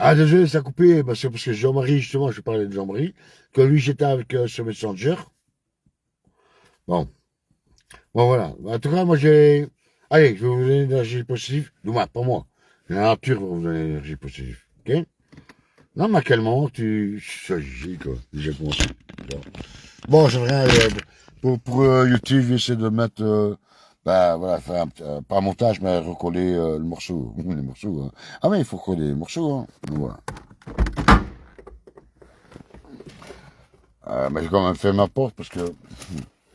Ah, désolé, ça a coupé. Bah, c'est parce que Jean-Marie, justement, je parlais de Jean-Marie, que lui, j'étais avec sur Messenger. Bon, bon, voilà. En tout cas, moi, j'ai. Allez, je vais vous donner de l'énergie positive. Du moins, pas moi. La nature va vous donner de l'énergie positive. Ok? Non, mais à quel moment tu s'agis, quoi? Déjà commencé. Bon, c'est rien. Pour YouTube, j'essaie de mettre. Bah, voilà, faire pas un montage, mais recoller le morceau. Les morceaux, hein. Ah, mais il faut recoller les morceaux, hein. Donc, voilà. Mais j'ai quand même fait ma porte parce que.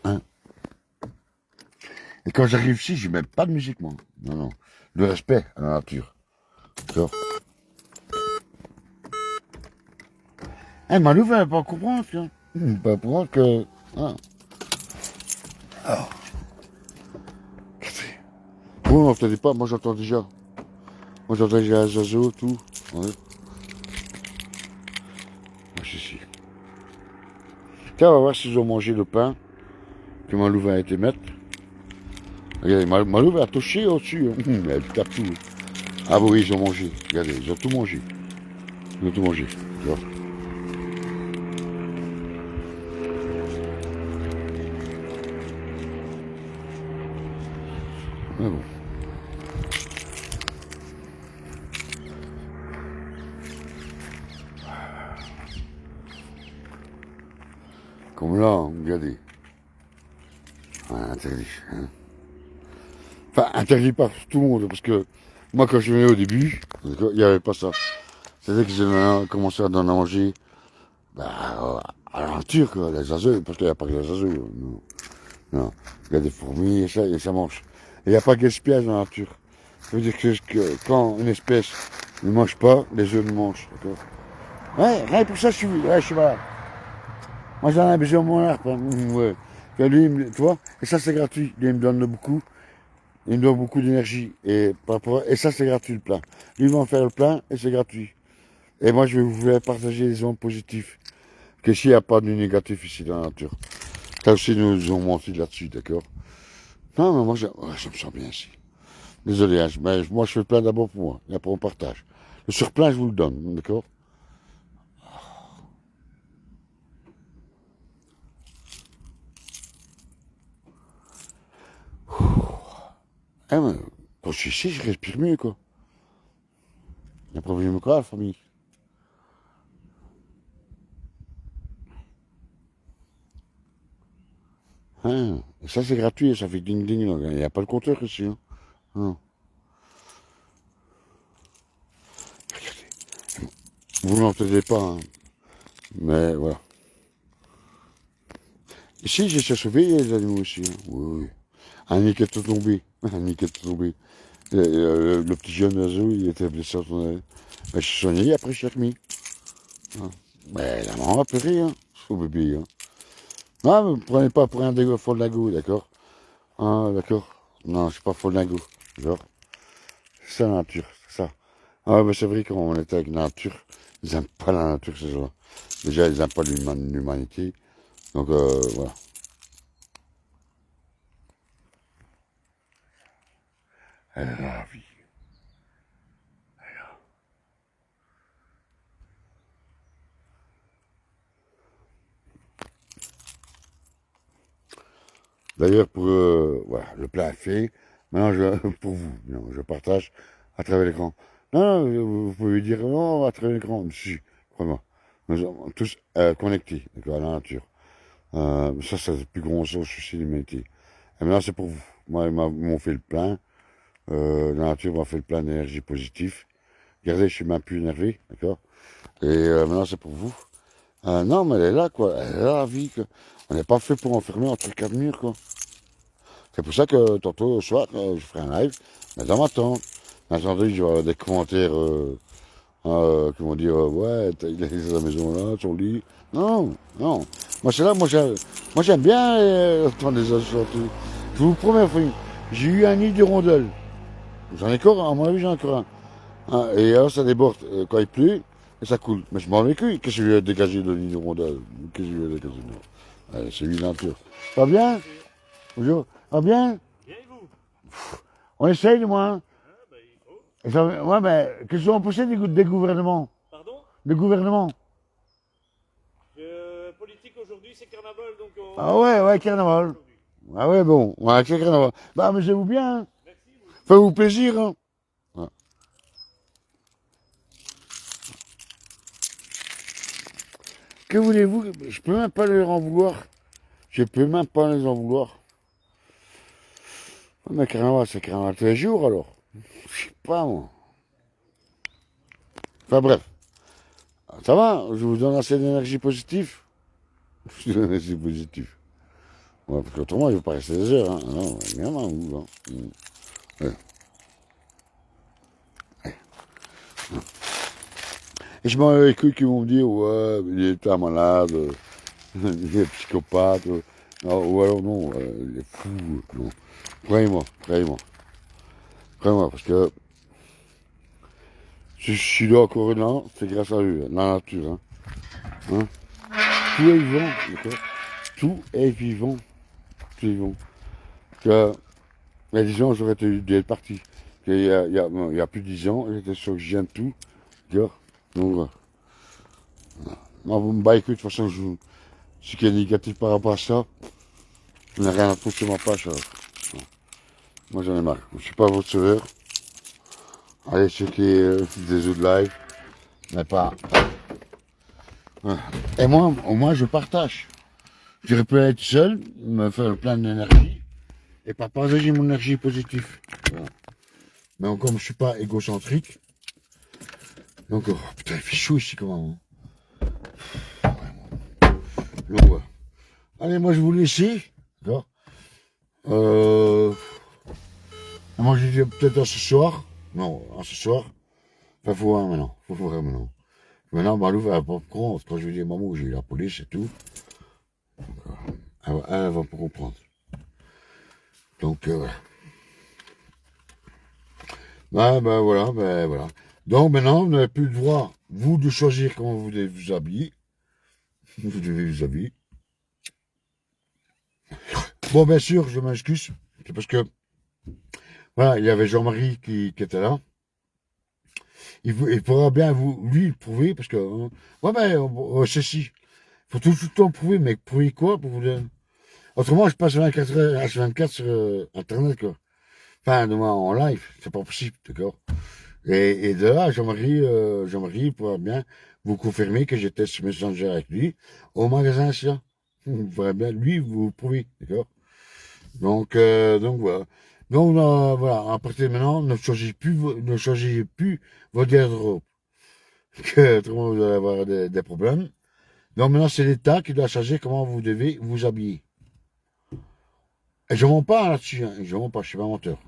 Hein. Et quand j'arrive ici, je mets pas de musique, moi. Non, non. Le respect à la nature. D'accord. Eh, Malouf, elle va pas comprendre, tu vois. Elle va pas comprendre que. Hein. Alors, café. Vous n'entendez pas, moi j'entends déjà. Moi j'entends déjà les oiseaux, tout. Ouais. Moi, c'est ici. Tiens, on va voir s'ils ont mangé le pain que Malouf a été mettre. Regardez, Malouf a touché au-dessus. Hein. Elle tape tout. Ah bah oui, ils ont mangé. Regardez, ils ont tout mangé. Ils ont tout mangé. Tu vois. Mais bon. Comme là, hein, regardez. Ouais, interdit. Hein. Enfin, interdit par tout le monde, parce que moi, quand je venais au début, il n'y avait pas ça. C'est-à-dire que j'ai commencé à donner à manger bah, à la nature, quoi, les oiseaux, parce qu'il n'y a pas que les oiseaux. Non, non. Il y a des fourmis et ça mange. Il n'y a pas de gaspillage dans la nature. Ça veut dire que quand une espèce ne mange pas, les œufs ne mangent. D'accord. Ouais, rien pour ça, je suis malade. Moi, j'en ai besoin de mon arbre. Hein. Ouais. Que lui, tu vois, et ça, c'est gratuit. Lui, il me donne beaucoup. Il me donne beaucoup d'énergie. Et ça, c'est gratuit, le plein. Lui, il va en faire le plein et c'est gratuit. Et moi, je vais vous faire partager les ondes positives. Que s'il n'y a pas de négatif ici dans la nature. Ça aussi, nous ont menti là-dessus, d'accord. Non, mais moi, je me sens bien ici. Désolé, hein, mais moi, je fais le plein d'abord pour moi. Et après, on partage. Le surplein, je vous le donne, d'accord. Eh, mais, quand je suis ici, je respire mieux, quoi. Il y a un problème quoi, la famille. Hein, et ça, c'est gratuit, ça fait ding ding. Donc, il n'y a pas de compteur ici. Hein. Non. Vous n'entendez pas, hein. Mais voilà. Ici, j'ai cherché les animaux ici. Hein. Oui, oui. Un nid qui est tout tombé. Un nid qui est tout tombé. Le petit jeune oiseau, il était blessé à son aile. Ben, je suis soigné, après je l'ai remis. Hein. Mais la maman a pleuré, hein. Au bébé, hein. Non, mais ne me prenez pas pour un foldago, d'accord. Ah, d'accord. Non, je suis pas foldago. Genre, c'est ça la nature, c'est ça. Ah, mais c'est vrai, quand on était avec la nature, ils n'aiment pas la nature, ces gens-là. Déjà, ils n'aiment pas l'humanité. Donc, voilà. Elle est la vie. D'ailleurs, pour voilà, le plat est fait. Maintenant, pour vous, non, je partage à travers l'écran. Non, non, vous pouvez dire non à travers l'écran. Si, vraiment. Nous sommes tous connectés d'accord, à la nature. Ça, c'est le plus gros souci de l'humanité. Et maintenant, c'est pour vous. Moi, ils m'ont fait le plein. La nature m'a fait le plein d'énergie positive. Regardez, je suis même plus énervé, d'accord. Et maintenant, c'est pour vous. Non, mais elle est là, quoi. Elle est là, la vie. Quoi. On n'est pas fait pour enfermer entre quatre murs, quoi. C'est pour ça que tantôt, au soir, je ferai un live, mais dans ma tente. Attendez, je vais avoir des commentaires, qui vont dire, ouais, il a laissé sa maison là, son lit. Non, non. Moi, c'est là, moi, j'aime bien entendre les autres chanter. Je vous promets, frère, j'ai eu un nid de rondelles. J'en ai encore, à mon avis, j'en ai encore un. Hein, et alors, ça déborde quand il pleut, et ça coule. Mais je m'en vais que qu'est-ce que je vais dégager de nid de rondelles. Qu'est-ce que je vais dégager de c'est une nature. Ça va bien? Bonjour. Ça va bien? Bien et vous? On essaye, du moins. Ah, bah, il faut. Ouais, mais qu'est-ce qu'on possède des gouvernements? Le gouvernement. Politique aujourd'hui, c'est carnaval, donc on... Ah ouais, carnaval. Ah ouais, bon, ouais, c'est carnaval. Bah, amusez-vous bien, hein. Merci, vous aussi. Faites-vous plaisir, hein. Ouais. Que voulez-vous? Je peux même pas leur en vouloir. Je peux même pas les en vouloir. Mais carnaval, c'est carnaval tous les jours, alors. Je sais pas, moi. Enfin, bref. Ça va, je vous donne assez d'énergie positive. Je vous donne énergie positive. Ouais, parce qu'autrement, je ne vais pas rester des heures. Hein. Non, bien à vous. Hein. Ouais. Et je m'en vais avec eux qui vont me dire, ouais, il est un malade, il est psychopathe, non, ou alors non, il est fou. Non. Croyez-moi, parce que si je suis là encore là, c'est grâce à eux, la nature. Hein. Hein. Tout est vivant, d'accord. Tout est vivant. Tout est vivant. Que, il y a 10 ans, j'aurais été d'être parti. Il y a plus de 10 ans, j'étais sur de tout. D'accord. Donc, non, vous me baillez que de toute façon, ce qui est négatif par rapport à ça, je n'ai rien à foutre sur ma page. Non. Moi, j'en ai marre. Je suis pas votre sauveur. Allez checker des autres lives, mais pas. Ouais. Et moi, au moins, je partage. J'aurais pu être seul, me faire plein d'énergie, et pas partager mon énergie positive. Voilà. Mais comme je suis pas égocentrique, donc, oh, putain, il fait chaud ici quand même. Donc, voilà. Allez, moi, je vous laisse. D'accord. Moi, je dis peut-être à ce soir. Non, à ce soir. Enfin, faut voir maintenant. Faut voir maintenant. Maintenant, Malou va pas comprendre. Quand je lui dis, maman, j'ai eu la police et tout. Elle va pas comprendre. Donc, voilà. Voilà. Donc, maintenant, vous n'avez plus le droit, vous, de choisir comment vous devez vous habiller. Vous devez vous habiller. Bon, bien sûr, je m'excuse. C'est parce que, voilà, il y avait Jean-Marie qui était là. Il faudra bien lui le prouver, parce que, ouais, mais, ceci. Il faut tout le temps prouver, mais prouver quoi pour vous dire. Autrement, je passe 24 heures H24 sur Internet, quoi. Enfin, de moi, en live, c'est pas possible, d'accord. Et de là, Jean-Marie pourra bien vous confirmer que j'étais sur Messenger avec lui au magasin Sia. Il pourra bien, lui, vous prouver, d'accord. Donc voilà. Donc, voilà, à partir de maintenant, ne choisissez plus votre garde-robe. Que autrement, vous allez avoir des problèmes. Donc maintenant, c'est l'État qui doit changer comment vous devez vous habiller. Et je mens pas là-dessus, hein. Je mens pas, je suis pas menteur.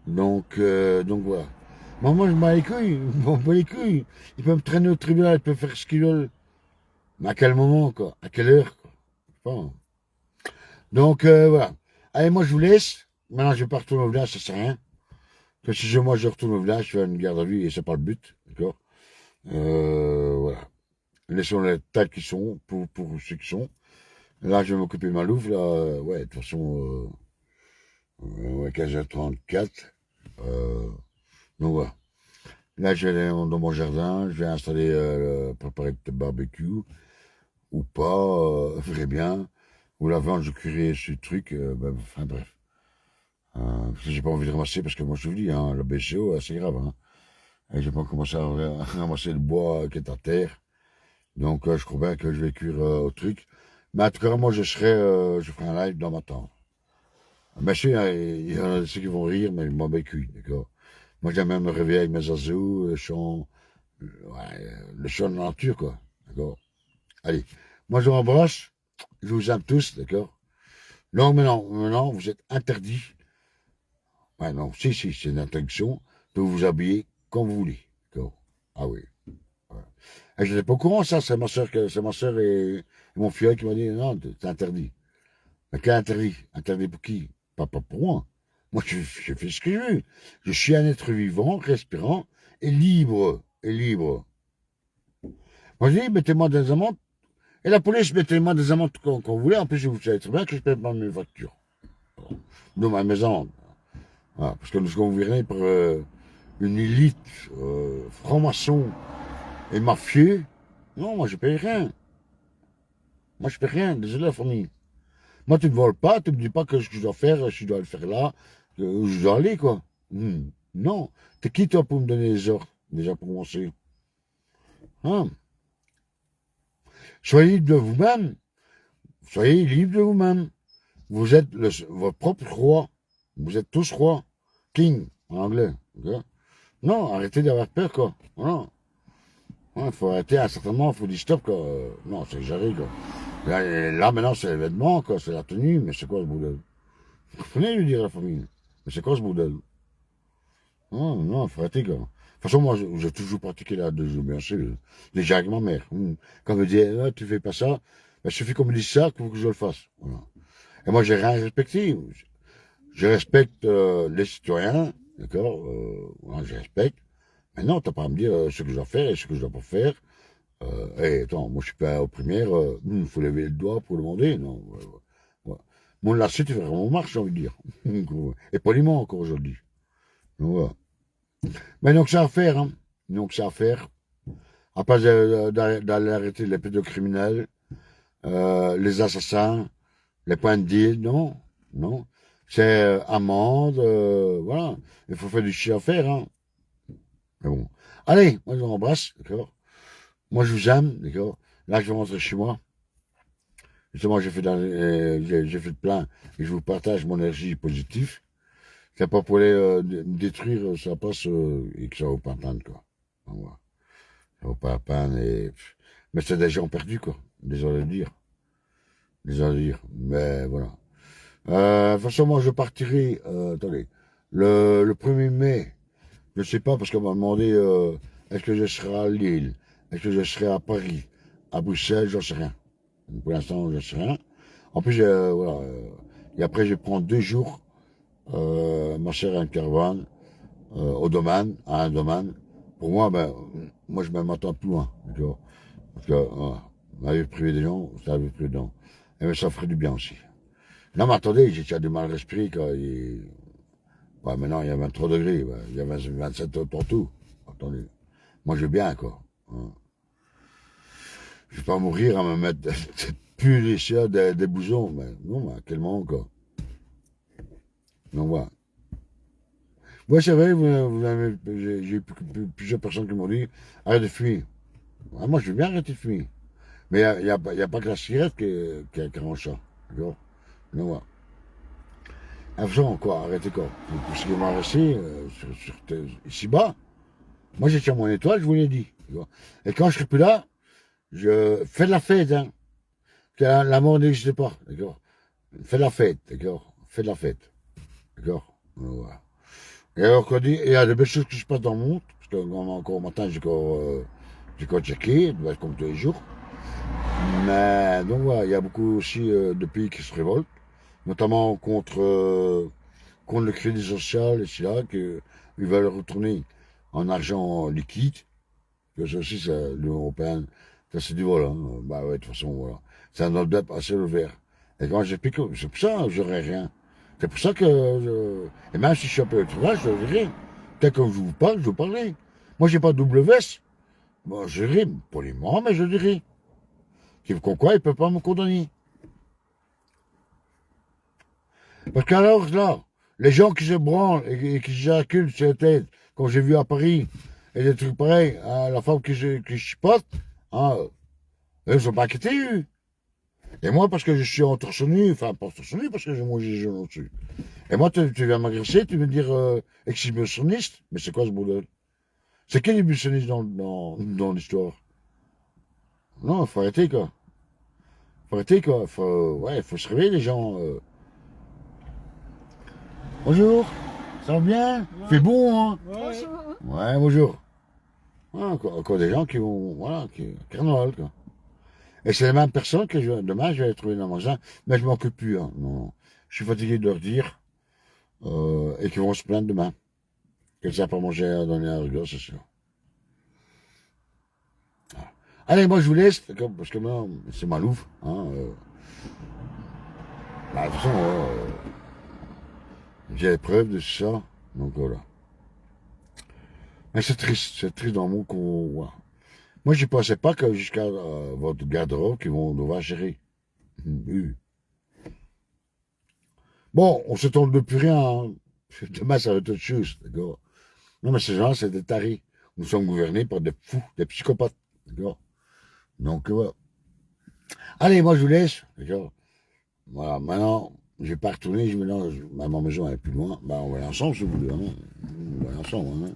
Donc voilà. Moi, je m'en bats les couilles, je m'en bats les couilles. Ils peuvent me traîner au tribunal, ils peuvent faire ce qu'ils veulent. Mais à quel moment, quoi? À quelle heure, quoi? Enfin, donc, voilà. Allez, moi, je vous laisse. Maintenant, je vais pas retourner au village, ça sert à rien. Parce que si moi, je retourne au village, je fais une garde à vue et c'est pas le but, d'accord? Voilà. Laissons les tels qu'ils sont, pour ceux qui sont. Là, je vais m'occuper de ma louve, là, ouais, de toute façon, ouais, 15h34. Donc voilà. Là, je vais aller dans mon jardin, je vais installer, préparer le barbecue, ou pas, ferait bien. Ou la viande, je cuirai ce truc, enfin bref. Parce que j'ai pas envie de ramasser, parce que moi je vous dis, hein, la BCO, c'est grave. Hein. Et j'ai pas commencé à ramasser le bois qui est à terre. Donc je crois bien que je vais cuire au truc. Mais en tout cas, moi je ferai un live dans ma tente. Bien sûr, il y en a ceux qui vont rire, mais moi, ben cuit, d'accord. Moi j'aime même me réveiller avec mes oiseaux, le chant de la nature, quoi. D'accord. Allez, moi je vous embrasse, je vous aime tous, d'accord. Non, maintenant, vous êtes interdits. Ouais, non, si, c'est une interdiction de vous habiller comme vous voulez, d'accord. Ah oui. Ouais. Et je n'étais pas au courant, ça, c'est ma soeur et mon filleul qui m'a dit, non, c'est interdit. Mais quel interdit? Interdit pour qui? Pas pour moi. Moi, je fais ce que je veux. Je suis un être vivant, respirant et libre. Moi, je dis, mettez-moi des amendes. Et la police, mettez-moi des amendes quand vous voulez. En plus, vous savez très bien que je paie pas mes voitures. Non, mes amendes. Voilà, parce que nous sommes gouvernés par une élite franc-maçon et mafieux. Non, moi je paye rien. Moi je paye rien, désolé la famille. Moi tu ne voles pas, tu ne me dis pas que ce que je dois faire, je dois le faire là, où je dois aller quoi. Non. T'es qui toi pour me donner les ordres, déjà pour commencer? Hein? Soyez libre de vous-même. Soyez libre de vous-même. Vous êtes votre propre roi. Vous êtes tous rois. King, en anglais. Okay? Non, arrêtez d'avoir peur, quoi. Voilà. Il faut arrêter à un certain moment, il faut dire stop, quoi. Non, c'est exagéré, quoi. Là, maintenant, c'est l'événement, quoi. C'est la tenue, mais c'est quoi ce bordel? Vous comprenez, lui dire à la famille. Mais c'est quoi ce bordel? Non, non, il faut arrêter, quoi. De toute façon, moi, j'ai toujours pratiqué la désobéissance, déjà avec ma mère. Quand elle me dit, ah, tu fais pas ça, ben, il suffit qu'on me dise ça pour que je le fasse. Voilà. Et moi, j'ai rien respecté. Je respecte les citoyens, d'accord, voilà, je respecte. Mais non, t'as pas à me dire ce que je dois faire et ce que je dois pas faire. Attends, moi je suis pas aux premières, il faut lever le doigt pour demander, non. Ouais. Mon lacet, tu fais vraiment marche, j'ai envie de dire. Et poliment encore aujourd'hui. Donc, voilà. Mais donc ça à faire, hein. Donc ça à faire. À pas d'aller arrêter les pédocriminels, les assassins, les points de deal, non, non. C'est amende, voilà. Il faut faire du chien à faire, hein. Mais bon. Allez, moi je vous embrasse, d'accord. Moi je vous aime, d'accord. Là je vais rentrer chez moi. Justement, j'ai fait le plein et je vous partage mon énergie positive. C'est pas pour aller me détruire, ça passe et que ça vaut pas la peine, quoi. Donc, voilà. Ça vaut pas la peine et... Mais c'est des gens perdus, quoi. Désolé de dire. Désolé de dire. Mais voilà. De toute façon, moi, je partirai, attendez, le 1er mai, je sais pas, parce qu'on m'a demandé, est-ce que je serai à Lille, est-ce que je serai à Paris, à Bruxelles, j'en sais rien. Donc, pour l'instant, je sais rien. En plus, voilà, et après, je prends 2 jours, ma chère à une caravane, au domaine, à un domaine. Pour moi, ben, moi, je m'attends plus loin, d'accord. Parce que, la vie privée des gens, c'est la vie privée des gens. Et ben, ça ferait du bien aussi. Non, mais attendez, j'ai déjà du mal à respirer, quoi. Ouais, maintenant, il y a 23 degrés, ouais. Il y a 27 partout. Attendez. Moi, je vais bien, quoi. Hein. Je vais pas mourir à me mettre plus les chiens des bousons, mais non, mais à quel moment, quoi. Donc, voilà. Ouais, c'est vrai, j'ai eu plusieurs personnes qui m'ont dit, arrête de fumer. Ouais, moi, je veux bien arrêter de fumer. Mais il y a pas que la cigarette qui rend ça. D'accord? Donc, voilà. Avant, quoi, arrêtez quoi. Pour ce qui m'a resté, ici-bas, moi j'ai tiens mon étoile, je vous l'ai dit. Et quand je serai plus là, je fais de la fête, hein. Que la mort n'existe pas, d'accord. Fais de la fête, d'accord. Fais de la fête, d'accord. Voilà. Et alors, il y a de belles choses qui se passent dans le monde, parce que encore au matin, j'ai encore checké, comme tous les jours. Mais donc voilà, il y a beaucoup aussi de pays qui se révoltent, notamment contre le crédit social, et c'est là qu'ils veulent retourner en argent liquide. Que ça aussi, l'Union européenne, ça c'est du vol. Hein. Bah ouais, de toute façon, voilà. C'est un hold-up assez ouvert. Et quand j'explique, c'est pour ça que j'aurais rien. C'est pour ça que et même si je suis un peu étranger, je n'aurai rien. Peut-être que je vous parle, je vous parlerai. Moi, j'ai pas de double veste. Bon, je dirai, poliment, mais je dirai. Comme quoi, il ne peut pas me condamner. Parce qu'alors, là, les gens qui se branlent et qui s'acculent sur la tête, comme j'ai vu à Paris, et des trucs pareils, hein, la femme qui chipote, hein, eux ne sont pas inquiétés, eux. Et moi, parce que je suis en torse nu, enfin, pas en torse nu, parce que j'ai mangé les genoux au-dessus. Et moi, tu viens m'agresser, tu veux me dire exhibitionniste, mais c'est quoi ce bordel? C'est quel exhibitionniste dans l'histoire? Non, il faut arrêter, quoi. Faut arrêter, quoi. Faut se réveiller, les gens. Bonjour, ça va bien? Ouais. Il fait bon, hein? Ouais. Ouais, bonjour. Ouais, encore des gens qui vont, voilà, carnaval, quoi. Et c'est les mêmes personnes que demain, je vais les trouver dans le magasin, mais je m'en occupe plus, hein. Non. Je suis fatigué de leur dire, et qu'ils vont se plaindre demain. Qu'ils ne savent pas manger à donner un regard, c'est sûr. Voilà. Allez, moi, je vous laisse, parce que moi, c'est Malouf, hein. Bah, de toute façon, j'ai les preuves de ça, donc voilà. Mais c'est triste dans le monde qu'on voit. Moi, je pensais pas que jusqu'à votre garde-robe qu'ils vont devoir gérer. Oui. Bon, on se trompe de plus rien. Hein. Demain, ça va être autre chose, d'accord? Non, mais ces gens, c'est des tarés. Nous sommes gouvernés par des fous, des psychopathes, d'accord? Donc, voilà. Allez, moi, je vous laisse, d'accord? Voilà, maintenant, je vais pas retourner, je me lance, ma maison elle est plus loin. Bah, on va aller ensemble, si vous voulez, hein. On va aller ensemble, hein.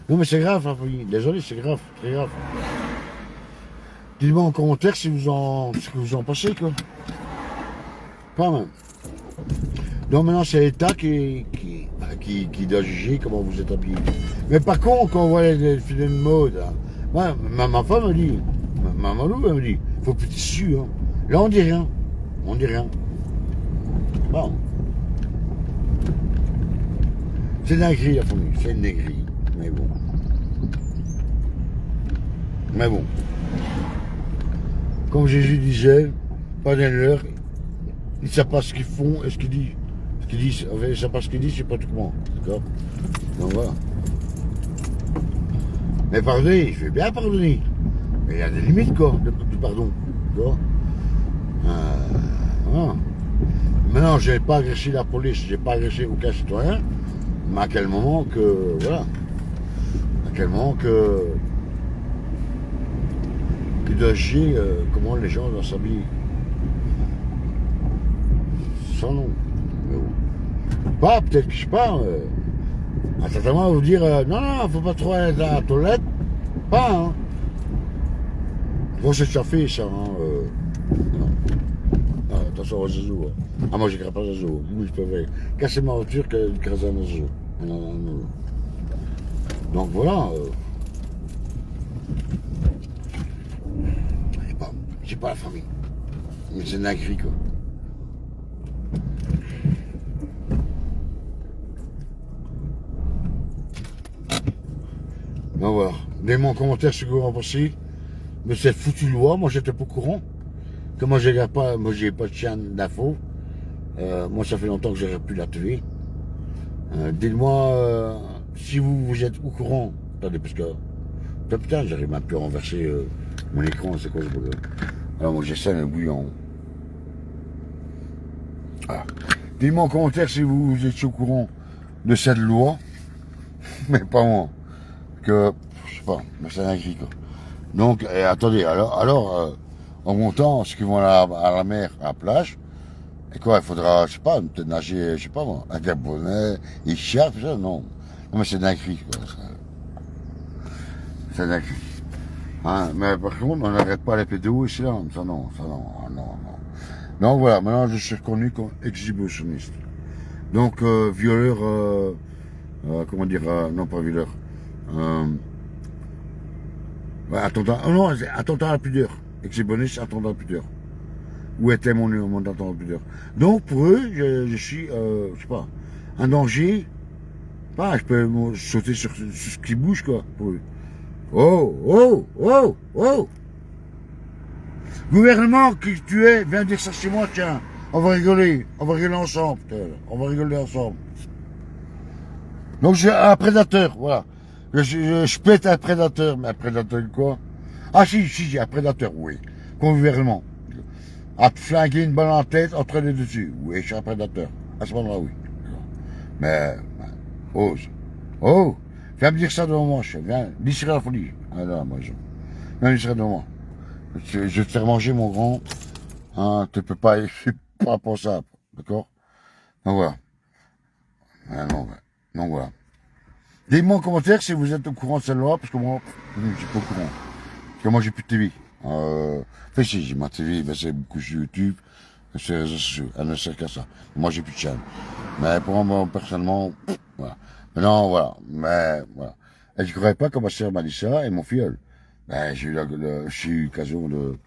Non, mais c'est grave, hein, désolé, c'est grave, très grave. Dites-moi en commentaire ce que vous en pensez, quoi. Pas mal. Donc maintenant, c'est l'État qui doit juger comment vous êtes habillé. Mais par contre, quand on voit les filets de mode, hein, moi, ma femme me dit, ma Malou, elle me dit, faut plus de tissu, hein. Là, on dit rien. On dit rien. Bon. C'est une dinguerie, la famille. C'est une dinguerie. Mais bon. Mais bon. Comme Jésus disait, pas d'un l'heure, ils ne savent pas ce qu'ils font et ce qu'ils disent. Ce qu'ils disent, enfin, ils ne savent pas ce qu'ils disent, c'est pas tout comment. D'accord? Donc voilà. Mais pardonner, je vais bien pardonner. Mais il y a des limites, quoi, du pardon. D'accord? Voilà. Maintenant, je n'ai pas agressé la police, je n'ai pas agressé aucun citoyen. Mais à quel moment que. Voilà. À quel moment que. Qu'il doit juger comment les gens doivent s'habiller. Sans nom. Mais bon. Pas, peut-être que je sais pas. À certains moments, vous dire non, non, faut pas trop aller à la toilette. Pas, hein. Bon, c'est déjà fait, ça, hein. Non. Ah, attention aux oiseaux. Hein. Ah, moi, j'écrase pas les oiseaux. Oui, je peux faire casser ma voiture qu'écraser un oiseau. Non, non, non. Donc voilà. J'ai pas la famille. Mais c'est une dinguerie, quoi. Donc voilà. Donnez-moi en commentaire ce que vous en pensez de cette foutue loi. Moi, j'étais pas au courant. Que moi, j'ai pas de chien d'info. Moi, ça fait longtemps que j'aurais pu la tuer. Dites-moi si vous êtes au courant. Attendez, parce que. Putain, j'arrive même plus à renverser mon écran. C'est quoi ce bordel? Alors, moi, j'essaie le bouillon. Ah. Dites-moi en commentaire si vous étiez au courant de cette loi. Mais pas moi. Que. Je sais pas. Mais c'est un écrit, quoi. Donc, attendez, alors en montant, ceux qui vont à la mer, à la plage, et quoi, il faudra, je sais pas, peut-être nager, je sais pas moi, avec un bonnet, une écharpe, ça, non. Non, mais c'est dinguerie, quoi. C'est dinguerie. Hein, mais par contre, on n'arrête pas les pédos ici, là. Ça, non, ah, non, non. Donc voilà, maintenant, je suis reconnu comme exhibitionniste. Donc, violeur, comment dire, non, pas violeur, ouais, attentat, oh non, attentat à la pudeur. Exhibitionniste, attentat à la pudeur. Où était mon attentat à la pudeur. Donc, pour eux, je suis, je sais pas, un danger. Pas, je peux sauter sur ce qui bouge, quoi, pour eux. Oh, oh, oh, oh. Gouvernement qui tu es, viens dire ça chez moi, tiens. On va rigoler ensemble, putain. On va rigoler ensemble. Donc, j'ai un prédateur, voilà. Je peux être un prédateur, mais un prédateur de quoi? Ah, si, j'ai un prédateur, oui. Comme gouvernement. À te flinguer une balle en tête, en traîner dessus. Oui, je suis un prédateur. À ce moment-là, oui. Mais, ose. Oh, viens me dire ça devant moi, chef. Viens, dis la folie. Ah là, moi, viens dire ça devant moi. Je vais te faire manger, mon grand. Hein, tu peux pas, c'est pas pour ça. D'accord? Donc voilà. Ah, non, ouais. Donc voilà. Dites-moi en commentaire si vous êtes au courant de cette loi, parce que moi, je suis pas au courant. Parce que moi, j'ai plus de TV. Enfin, si, j'ai ma TV, ben, c'est beaucoup sur YouTube, sur les réseaux sociaux. Elle ne sert qu'à ça. Moi, j'ai plus de chaîne. Mais pour moi, personnellement, voilà. Mais non, voilà. Mais, voilà. Et je ne croyais pas que ma sœur m'a dit ça et mon filleul. Ben, j'ai eu l'occasion de,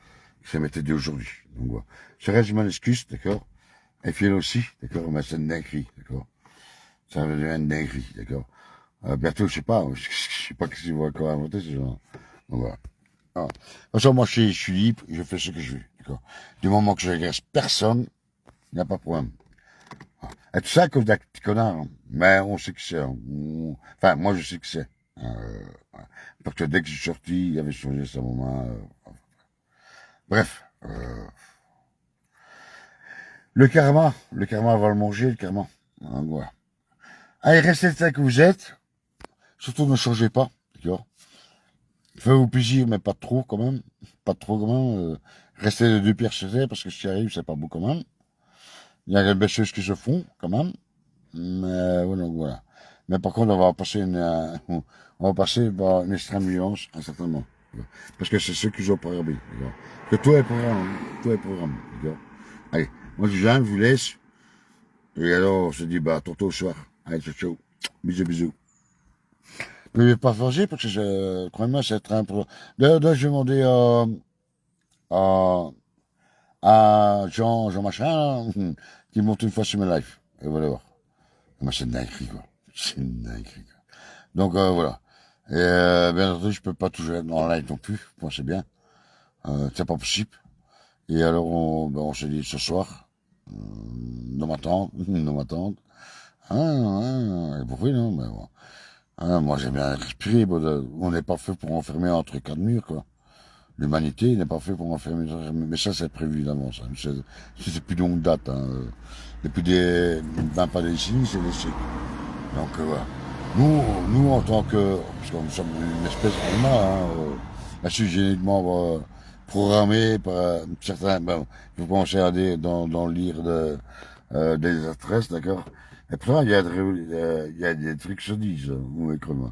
ça m'était dit aujourd'hui. Donc, voilà. Ce reste, je m'en excuse, d'accord? Et filleul aussi, d'accord? Mais c'est une dinguerie, d'accord? Ça va devenir une dinguerie, d'accord? Bientôt, je sais pas ce qu'ils vont encore inventer, ces gens. Donc, voilà. Ah. De toute façon, moi, je suis libre, je fais ce que je veux, d'accord? Du moment que je n'agresse personne, il n'y a pas de problème. Et tout ça, à cause d'un petit connard, hein. Mais on sait qui c'est, hein. Enfin, moi, je sais qui c'est. Ouais. Parce que dès que je suis sorti, il avait changé sa maman. Bref. Le karma va le manger, le karma. Donc, voilà. Allez, restez tel que vous êtes. Surtout ne changez pas, d'accord. Faites-vous plaisir, mais pas trop quand même. Pas trop quand même. Restez les deux pierres sur terre, parce que ce qui arrive, c'est pas beau quand même. Il y a des belles choses qui se font quand même. Mais voilà, donc voilà. Mais par contre, on va passer par une extrême violence, certainement. Parce que c'est ceux qui ont programmé, d'accord. Que tout est programmé, tout est programmé, d'accord. Allez, moi je viens, je vous laisse. Et alors, on se dit, bah, tantôt au soir. Allez, ciao, ciao. Bisous, bisous. Ne vais pas forger parce que croyez-moi, c'est très important. D'ailleurs, je vais demander à, Jean Machin, là, qui monte une fois sur mes lives. Et voilà voir. Moi, c'est une dinguerie, quoi. C'est une dinguerie, quoi. Donc, voilà. Et, bien entendu, je peux pas tout jouer dans live non plus. Moi, c'est bien. C'est pas possible. Et alors, on s'est dit ce soir, dans ma tente, dans ma tente. Et pourquoi non, mais bon. Moi, j'ai bien respirer. On n'est pas fait pour enfermer entre quatre murs, quoi. L'humanité n'est pas fait pour enfermer entre quatre murs. Mais ça, c'est prévu d'avance. Hein. C'est plus longue date. Hein. Depuis ben pas des décennies, c'est des siècles. Donc, voilà. Nous, en tant que, parce que nous sommes une espèce d'animal, là-dessus, génétiquement, programmé par certains, ben, vous pensez à dans le livre des extraterrestres, d'accord? Et pourtant, il y a des trucs qui se disent, vous m'écrivez.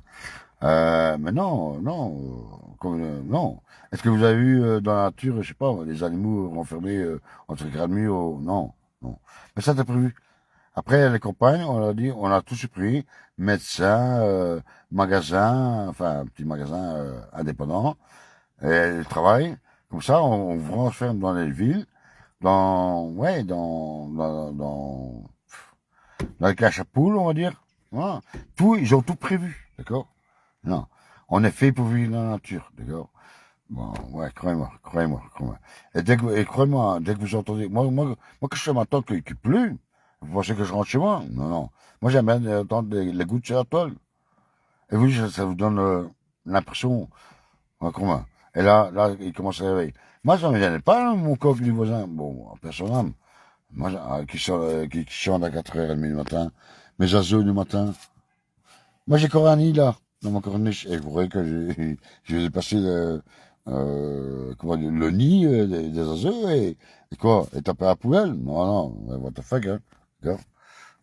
Mais non, non. Est-ce que vous avez vu dans la nature, je sais pas, des animaux renfermés entre quatre murs? Non, non. Mais ça, c'est prévu. Après, les campagnes, on a dit, on a tout supprimé, médecins, magasins, enfin, un petit magasin indépendant, et le travail. Comme ça, on vous renferme dans les villes, ouais, dans les caches à poules, on va dire. Voilà. Tout, ils ont tout prévu, d'accord? Non. On est fait pour vivre dans la nature, d'accord? Bon, ouais, croyez-moi. Et croyez-moi, dès que vous entendez, moi, quand je fais ma tente qu'il pleut, vous pensez que je rentre chez moi? Non, non. Moi, j'aime bien entendre les gouttes sur la toile. Et vous, ça vous donne l'impression, comment? Et là, il commence à réveiller. Moi, ça me gêne pas, hein, mon coq du voisin. Bon, personne. Moi, qui chante à 4h30 du matin, mes oiseaux du matin. Moi, j'ai encore un nid, là, dans mon corniche. Et vous voyez que j'ai passé le nid des oiseaux et quoi? Et taper à la poubelle? Non, what the fuck, hein. D'accord.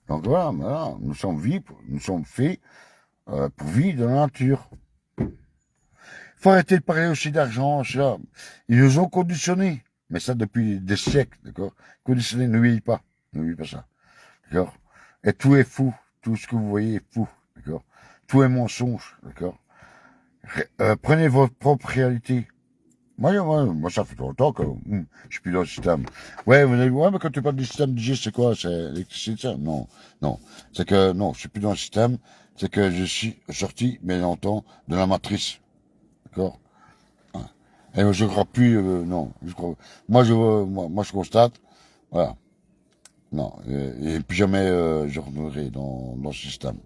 Donc voilà, nous sommes faits pour vivre dans la nature. Faut arrêter de parler aussi d'argent, ça. Ils nous ont conditionnés. Mais ça depuis des siècles, d'accord? Conditionnés, n'oubliez pas ça. D'accord? Et tout est fou. Tout ce que vous voyez est fou. D'accord? Tout est mensonge. D'accord? Prenez votre propre réalité. Moi, ça fait longtemps que je suis plus dans le système. Ouais, vous allez ouais, mais quand tu parles du système DJ, c'est quoi? C'est l'électricité? Non. C'est que, non, je suis plus dans le système. C'est que je suis sorti, bien longtemps, de la matrice. D'accord? Et je crois plus, non. Moi, je constate, voilà. Non. Et plus jamais, je retournerai dans ce système.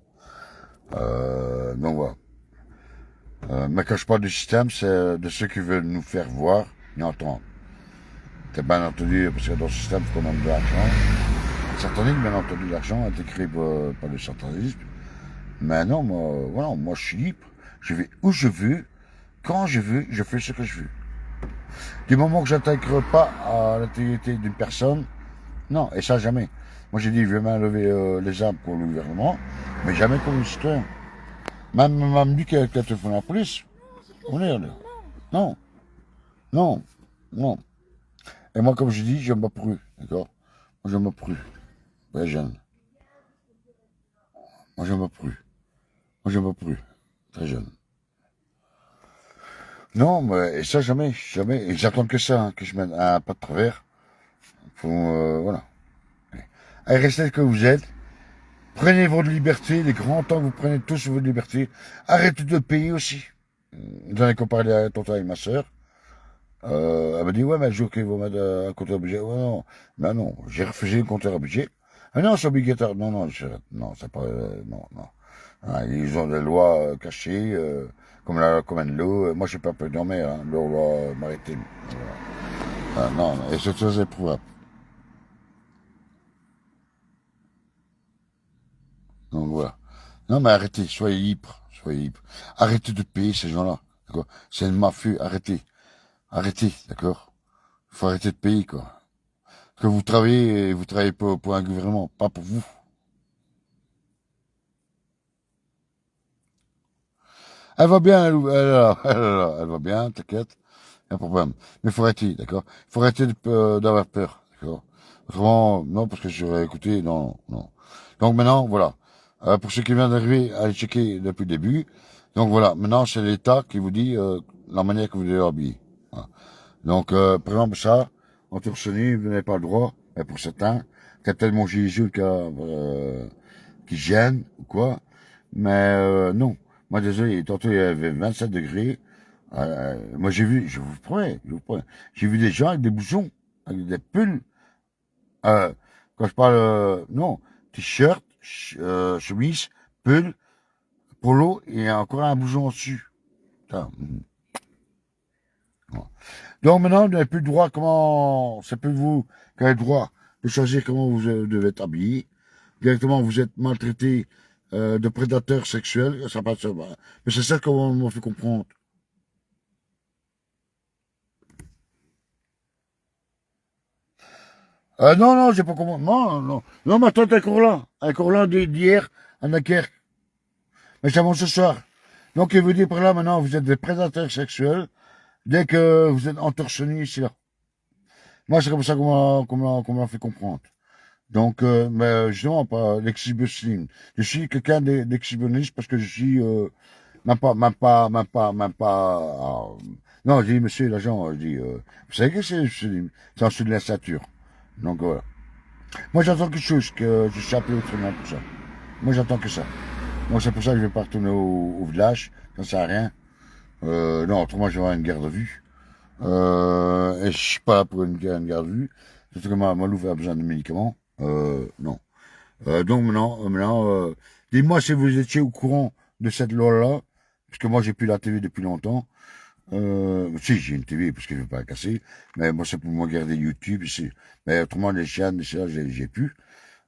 Donc voilà. Mais quand je parle du système, c'est de ceux qui veulent nous faire voir et entendre. C'est bien entendu, parce que dans le système, il faut qu'on ait de l'argent. Le satanisme, bien entendu, l'argent est écrit par le satanisme. Mais non, moi, je suis libre. Je vais où je veux, quand je veux, je fais ce que je veux. Du moment que j'intègre pas à l'intégrité d'une personne, non, et ça, jamais. Moi, j'ai dit, je vais m'enlever les armes pour le gouvernement, mais jamais pour le citoyen. Même dit qu'elle a téléphoné à la police. On est là. Non, non. Et moi, comme je dis, je me pru, d'accord? Moi, je me pru. Très jeune. Moi, je me pru. Très jeune. Non, mais et ça, jamais. Et j'attends que ça, hein, que je mette un pas de travers. Voilà. Allez, restez que vous êtes. Prenez votre liberté, les grands temps que vous prenez tous votre liberté. Arrêtez de payer aussi. J'en ai comparé à tonton et ma soeur. Elle m'a dit, ouais, mais le jour qu'ils vont mettre un compteur budget, ouais, non. Ben non, j'ai refusé le compteur à budget. Ah non, c'est obligatoire. Non, c'est pas, non. Hein, ils ont des lois cachées, comme la loi commune de l'eau. Moi, je suis pas prud'homme, hein, l'eau maritime. Voilà. Non, et c'est très éprouvable. Donc voilà. Non, mais arrêtez, soyez libres, soyez libres. Arrêtez de payer ces gens-là, d'accord? C'est une mafia, arrêtez, arrêtez, d'accord? Il faut arrêter de payer, quoi. Parce que vous travaillez pour un gouvernement, pas pour vous. Elle va bien, elle va bien, t'inquiète, y a pas de problème. Mais il faut arrêter, d'accord? Il faut arrêter d'avoir peur, d'accord? Autrement, non, parce que j'aurais écouté, non, non. Donc maintenant, voilà. Pour ceux qui viennent d'arriver, allez checker depuis le début. Donc voilà, maintenant c'est l'État qui vous dit la manière que vous devez habiller. Voilà. Donc, par exemple, ça, en torse nu, vous n'avez pas le droit, mais pour certains, c'est peut-être mon gilet jaune qui gêne, ou quoi, mais non. Moi, désolé, tantôt il y avait 27 degrés, moi j'ai vu, je vous promets, j'ai vu des gens avec des bouchons, avec des pulls, euh, quand je parle, non, t-shirt, chemise, pull, polo, et encore un bouchon dessus. Putain. Voilà. Donc maintenant, vous n'avez plus le droit, comment, c'est plus vous qui avez le droit de choisir comment vous devez être habillé. Directement, vous êtes maltraité de prédateurs sexuels, ça passe, mais c'est ça qu'on m'a fait comprendre. Non, non, j'ai pas compris. Non, non. Non, ma tante est encore là d'hier, à Dunkerque. Mais c'est bon ce soir. Donc, il veut dire par là, maintenant, vous êtes des prédateurs sexuels, dès que vous êtes entorchonnés ici, là. Moi, c'est comme ça qu'on m'a fait comprendre. Donc, mais justement, pas l'exhibitionnisme. Je suis quelqu'un d'exhibitionniste parce que je suis, même pas, non, je dis, monsieur l'agent, je dis, vous savez que c'est en dessous de la ceinture. Donc, voilà. Moi, j'attends quelque chose, que je suis appelé autrement pour ça. Moi, j'attends que ça. Donc, c'est pour ça que je vais pas retourner au village, ça sert à rien. Non, autrement, je vais avoir une garde de vue. Et je suis pas là pour une garde de vue. Surtout que ma louve a besoin de médicaments. Non. Donc maintenant, dis-moi si vous étiez au courant de cette loi-là, parce que moi j'ai plus la TV depuis longtemps. Si j'ai une TV parce que je ne veux pas la casser, mais moi c'est pour moi regarder YouTube ici. Mais autrement les chaînes, j'ai plus.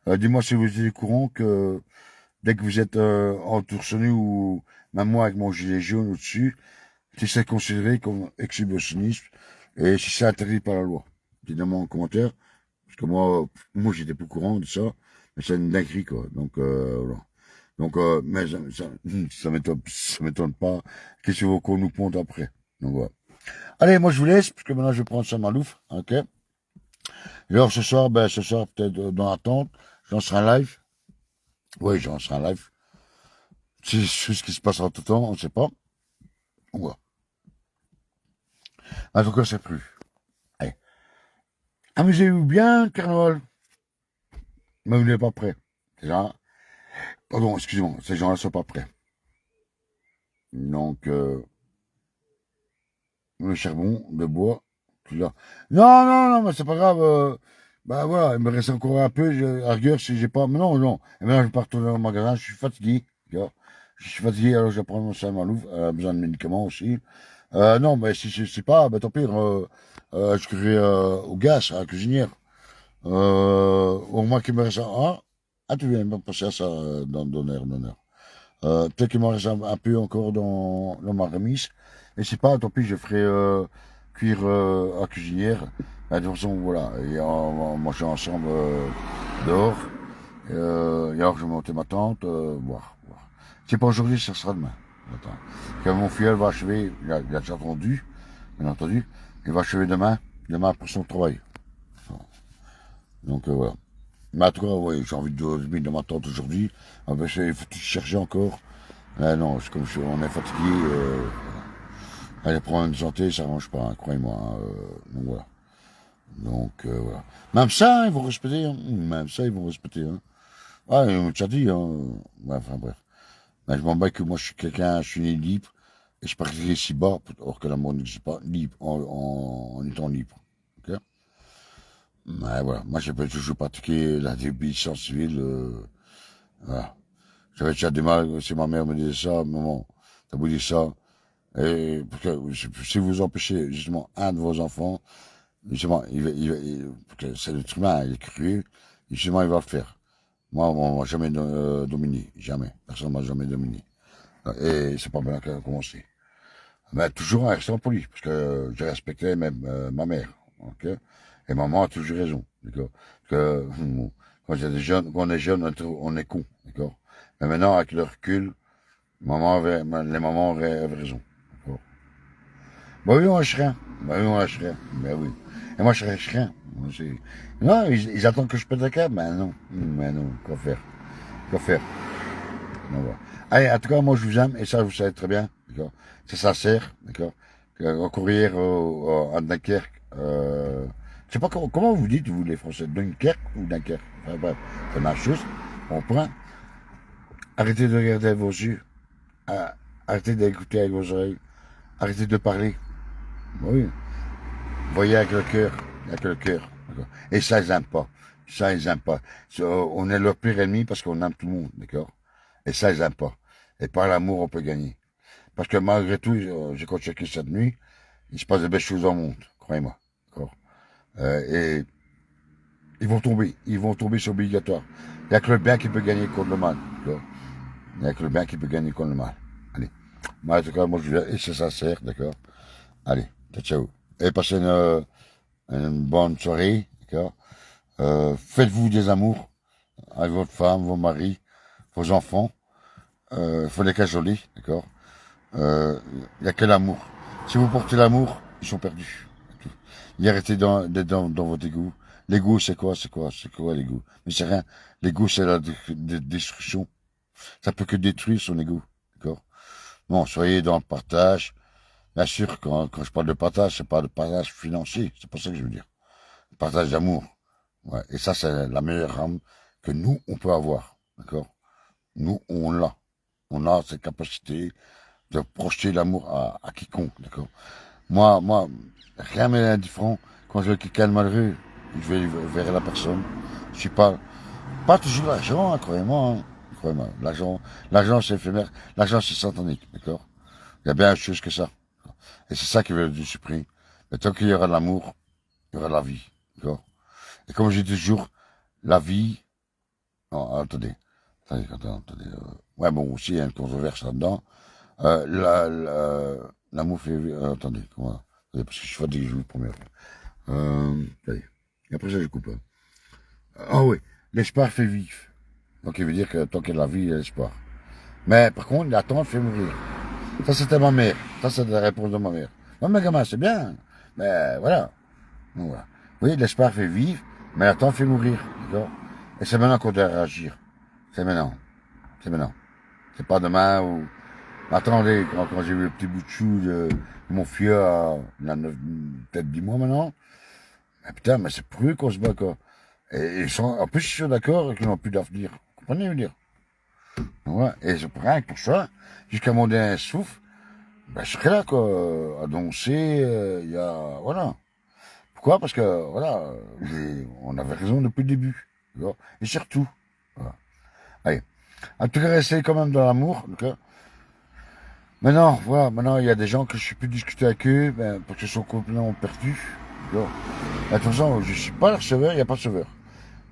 Dis-moi si vous étiez au courant que dès que vous êtes entourçonné ou même moi avec mon gilet jaune au-dessus, si c'est considéré comme exhibitionnisme et si c'est interdit par la loi. Dites-moi en commentaire. Parce que moi j'étais plus au courant de ça, mais c'est une dinguerie, quoi. Donc, voilà. Donc, mais ça m'étonne pas. Qu'est-ce qu'il faut qu'on nous ponte après? Donc, voilà. Allez, moi, je vous laisse, parce que maintenant, je vais prendre ça malouf, ok? Et alors, ce soir, peut-être dans l'attente, j'en serai en live. Oui, j'en serai en live. Si ce qui se passera tout le temps, on ne sait pas. On voit. En tout cas, c'est plus. Allez. Amusez-vous bien, carnaval. Mais vous n'êtes pas prêts. Déjà, pardon, excusez-moi, ces gens-là sont pas prêts. Donc, le charbon, le bois, tout là. Non, non, non, mais c'est pas grave. Bah voilà, il me reste encore un peu. À rigueur, si j'ai pas. Mais non, non. Et maintenant, je pars retourner au magasin. Je suis fatigué. Gars. Je suis fatigué, alors je vais prendre mon sac Malouf. Elle a besoin de médicaments aussi. Non, mais si je sais pas, bah tant pis. Je crierai au gaz, à la cuisinière. Au moins qu'il me reste un. Ah, tu viens de me passer à ça dans d'honneur. Peut-être qu'il m'en reste un peu encore dans ma remise. Et c'est pas, tant pis, je ferai cuire à la cuisinière. De toute façon, voilà. Et on va manger ensemble dehors. Et alors, je vais monter ma tente, voir. C'est pas aujourd'hui, ça sera demain. Attends. Quand mon filleul va achever, il a déjà entendu, bien entendu, il va achever demain pour son travail. Donc, voilà. Mais en tout cas, oui, j'ai envie de dormir dans ma tente aujourd'hui. Ah ben, il faut tout chercher encore. Non, on est fatigué. Les problèmes de santé, ça arrange pas, hein, croyez-moi. Donc voilà. Donc voilà. Même ça, ils vont respecter. Hein. Même ça, ils vont respecter. Hein. Ah, ils m'ont déjà dit. Hein. Ouais, enfin bref. Mais je m'en bats que moi, je suis né libre. Et je partirai si bas, or que la mort n'existe pas, libre, en étant libre. Ok. Mais voilà. Moi, j'ai pas toujours pratiqué la désobéissance civile. Voilà. J'avais déjà du mal, si ma mère me disait ça, maman, t'as vous dit ça, et parce que si vous empêchez justement un de vos enfants, justement, parce que c'est l'être humain, il est curieux, justement, il va le faire. Moi, on m'a jamais dominé, jamais. Personne m'a jamais dominé. Et c'est pas bien qu'à commencer. Mais toujours en restant poli, parce que j'ai respecté même ma mère, ok. Et maman a toujours raison, d'accord. Parce que quand quand on est jeune, on est con, d'accord. Mais maintenant, avec le recul, les mamans avaient raison. D'accord. Bah oui, on lâche rien. Bah oui, on lâche rien. Bah oui. Et moi, je lâche rien. Non, ils attendent que je pète la câble. Mais non, quoi faire? Quoi faire? Non, voilà. Allez, en tout cas, moi, je vous aime, et ça, vous savez très bien, d'accord? C'est sincère, d'accord? Courir à Dunkerque, je sais pas comment vous dites, vous, les Français, Dunkerque ou Dunkerque? Enfin, bref, c'est la même chose. Bon point. Arrêtez de regarder vos yeux. Ah, arrêtez d'écouter avec vos oreilles. Arrêtez de parler. Oui. Voyez avec le cœur. Avec le cœur. D'accord. Et ça, ils n'aiment pas. Ça, ils n'aiment pas. On est leur pire ennemi parce qu'on aime tout le monde. D'accord. Et ça, ils n'aiment pas. Et par l'amour, on peut gagner. Parce que malgré tout, j'ai checké cette nuit, il se passe de belles choses dans le monde. Croyez-moi. D'accord. Et ils vont tomber, c'est obligatoire. Il n'y a que le bien qui peut gagner contre le mal. D'accord. Il n'y a que le bien qui peut gagner contre le mal. Allez. Moi, en tout cas, moi, je viens, et c'est sincère, d'accord. Allez, ciao. Et passez une bonne soirée, d'accord. Faites-vous des amours avec votre femme, vos maris, vos enfants. Faut les cajoler, d'accord. Il n'y a que l'amour. Si vous portez l'amour, ils sont perdus. Il arrêtez dans votre égout. L'égout, c'est quoi l'égout? Mais c'est rien. L'égout, c'est la destruction. Ça peut que détruire son égout, d'accord. Non, soyez dans le partage. Bien sûr, quand je parle de partage, c'est pas de partage financier. C'est pas ça que je veux dire. Partage d'amour. Ouais. Et ça, c'est la meilleure arme que nous, on peut avoir. D'accord? Nous, on l'a. On a cette capacité de projeter l'amour à quiconque. D'accord? Moi, rien m'est indifférent. Quand je vois quelqu'un de malheureux, je vais vers la personne. Je suis pas toujours l'argent, hein, croyez-moi. Hein. Croyez-moi. L'argent, c'est éphémère. L'argent, c'est satanique. D'accord? Il y a bien autre chose que ça. Et c'est ça qui veut du suprême. Mais tant qu'il y aura de l'amour, il y aura de la vie. D'accord? Et comme je dis toujours, la vie... Non, attendez. Ouais, bon, aussi, il y a une controverse là-dedans. L'amour fait... attendez, comment... Attendez, parce que je suis fatigué, je vous le promets. Attendez. Et après ça, je coupe. Ah oui, l'espoir fait vivre. Donc, il veut dire que tant qu'il y a de la vie, il y a l'espoir. Mais, par contre, l'attente fait mourir. Ça, c'était ma mère. Ça, c'est la réponse de ma mère. Non, mais gamin, c'est bien. Mais voilà. Donc, voilà. Oui, l'espoir fait vivre, mais l'attente fait mourir. D'accord? Et c'est maintenant qu'on doit réagir. C'est maintenant. C'est maintenant. C'est pas demain ou... Attendez, quand j'ai vu le petit bout de chou de mon fieu, il a peut-être 10 mois maintenant. Mais putain, mais c'est pour eux qu'on se bat, quoi. Et ils sont, en plus, ils sont d'accord qu'ils n'ont plus d'avenir. Vous comprenez, je veux dire? Ouais. Et c'est rien que pour ça, jusqu'à mon dernier souffle, ben, je serai là, quoi, à danser, il y a, voilà. Pourquoi? Parce que, voilà, on avait raison depuis le début. D'accord. Et surtout, voilà. Allez. En tout cas, restez quand même dans l'amour, d'accord. Maintenant, voilà, maintenant, il y a des gens que je ne sais plus discuter avec eux, ben, parce qu'ils sont complètement perdus. D'accord. De toute façon, je suis pas leur serveur, il n'y a pas de serveur.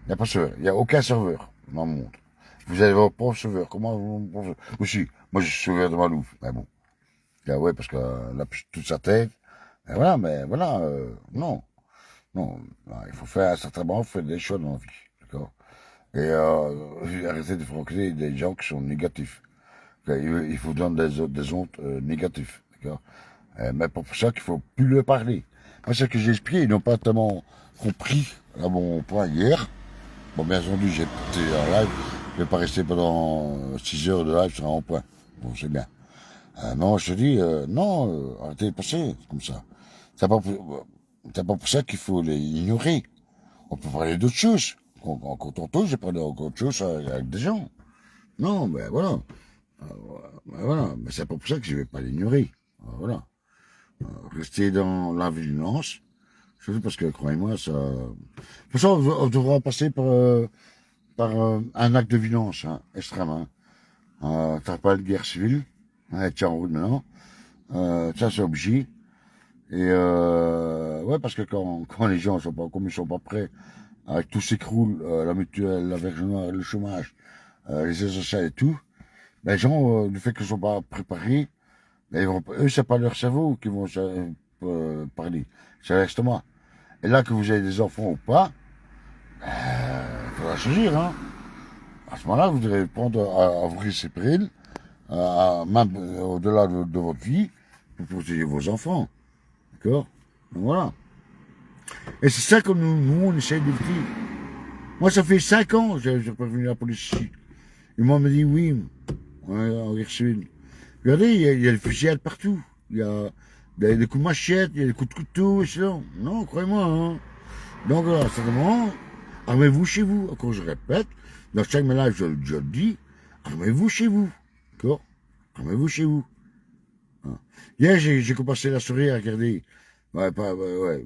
Il n'y a pas de serveur. Il n'y a aucun serveur dans le monde. Vous avez votre propre serveur. Comment vous... Aussi, moi, je suis serveur de Malouf. Mais bon. Là, ouais, parce qu'elle a toute sa tête. Mais voilà, non. Non, il faut faire, certainement, faire des choix dans la vie. D'accord. Et arrêter de fréquenter des gens qui sont négatifs. Il faut donner des ondes négatives. D'accord. Mais pour ça qu'il faut plus leur parler. Moi, ce que j'ai expliqué, ils n'ont pas tellement compris à mon point hier. Bon, bien entendu, j'ai écouté un live. Je vais pas rester pendant 6 heures de live sur un point. Bon, c'est bien. Non, je te dis, non, arrêtez de passer comme ça. C'est pas pour ça qu'il faut les ignorer. On peut parler d'autres choses. Quand tantôt, j'ai parlé encore d'autres choses avec des gens. Non, ben voilà. Voilà. Mais c'est pas pour ça que je vais pas l'ignorer. Voilà. Rester dans la vigilance. Surtout parce que, croyez-moi, ça... De toute façon, on devra passer par un acte de violence, hein, extrême. Hein. T'as pas de guerre civile. Ouais, tiens en route maintenant. Ça, c'est obligé. Et ouais, parce que quand les gens sont pas, comme ils sont pas prêts, avec tout s'écroule, la mutuelle, la verge noire, le chômage, les aides sociales et tout, les gens, du fait qu'ils sont pas préparés, ben, eux, c'est pas leur cerveau qui vont parler, c'est l'estomac. Et là, que vous avez des enfants ou pas, il faudra choisir, hein. À ce moment-là, vous devez prendre à vous risquer péril, même au-delà de votre vie, pour protéger vos enfants. D'accord? Donc voilà. Et c'est ça que nous on essaie d'éviter. Moi, ça fait 5 ans que j'ai prévenu la police ici. Ils m'ont dit oui, en guerre civile. Regardez, il y a des fusillades partout. Il y a des coups de machette, il y a des coups de couteau, et cela. Non, croyez-moi. Hein. Donc, certainement, armez-vous chez vous. Encore, je répète, dans chaque ménage, je le dis, armez-vous chez vous. D'accord? Armez-vous chez vous. Hein. Hier, j'ai commencé la souris à regarder. Ouais,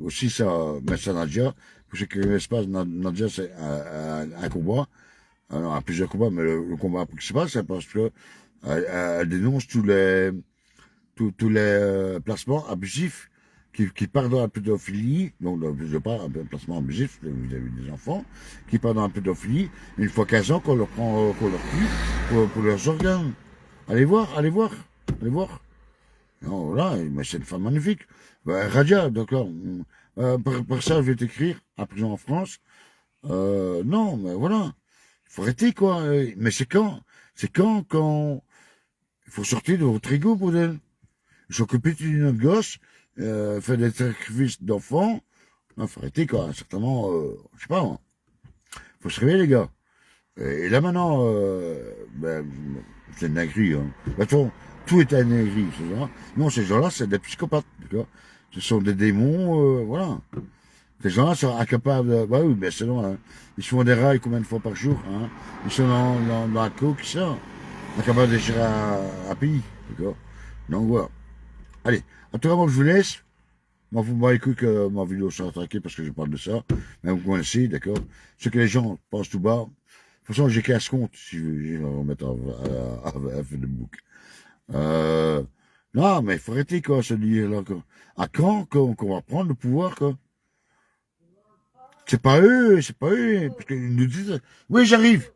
aussi ça, mais ça Nadia. Pour ceux qui ne connaissent pas, Nadia, c'est un combat. Alors, plusieurs combats, mais le combat principal, c'est parce que elle dénonce tous les placements abusifs qui partent dans la pédophilie, donc je parle un placement abusif vis-à-vis des enfants, qui partent dans la pédophilie, une fois 15 ans qu'on leur prend, qu'on leur tue pour leurs organes. Allez voir, allez voir, allez voir. Non, voilà, mais c'est une femme magnifique. Radia, d'accord. Par ça, je vais t'écrire, à prison en France. Non, mais voilà. Il faut arrêter, quoi. Mais c'est quand? C'est quand il faut sortir de votre ego, bordel. S'occuper d'une autre gosse, faire des sacrifices d'enfants. Il faut arrêter, quoi. Certainement, je sais pas, moi. Faut se réveiller, les gars. Et là, maintenant, c'est une dinguerie, hein. De toute façon, tout est une dinguerie, c'est ça. Non, ces gens-là, c'est des psychopathes, d'accord. Ce sont des démons, voilà. Ces gens-là sont incapables de... Bah oui, mais c'est loin, hein. Ils se font des rails combien de fois par jour, hein. Ils sont dans la coke, ça. Incapables de gérer un pays, d'accord. Donc voilà. Allez, en tout cas, moi, je vous laisse. Moi, vous m'avez cru que ma vidéo sera attaquée parce que je parle de ça. Mais vous connaissez, d'accord. Ce que les gens pensent tout bas. De toute façon, j'ai 15 comptes, si je vais remettre à Facebook. Non, mais il faut arrêter, quoi, se dire, là, quoi. À quand qu'on va prendre le pouvoir, quoi. C'est pas eux, parce qu'ils nous disent, oui, j'arrive.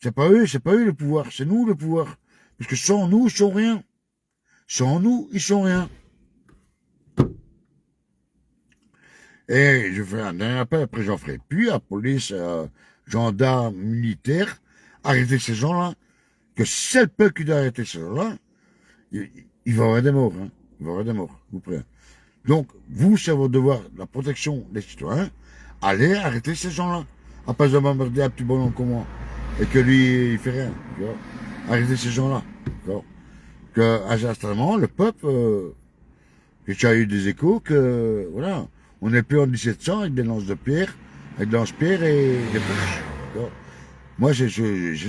C'est pas eux le pouvoir, c'est nous le pouvoir. Parce que sans nous, ils sont rien. Sans nous, ils sont rien. Et je fais un dernier appel, après j'en ferai plus, à police, gendarmes, militaires, arrêter ces gens-là, que c'est le peuple qui doit arrêter ces gens-là, il va y avoir des morts, hein. Il va y avoir des morts, vous prévenez. Donc, vous, c'est votre devoir, la protection des citoyens, allez arrêter ces gens-là. À pas de m'emmerder un petit bonhomme comme moi, et que lui, il fait rien, d'accord. Arrêtez ces gens-là, d'accord. Que, instantanément, le peuple, j'ai déjà eu des échos que, voilà, on n'est plus en 1700 avec des lances de pierre, avec des lance-pierres et des flèches. D'accord. Moi, j'essaie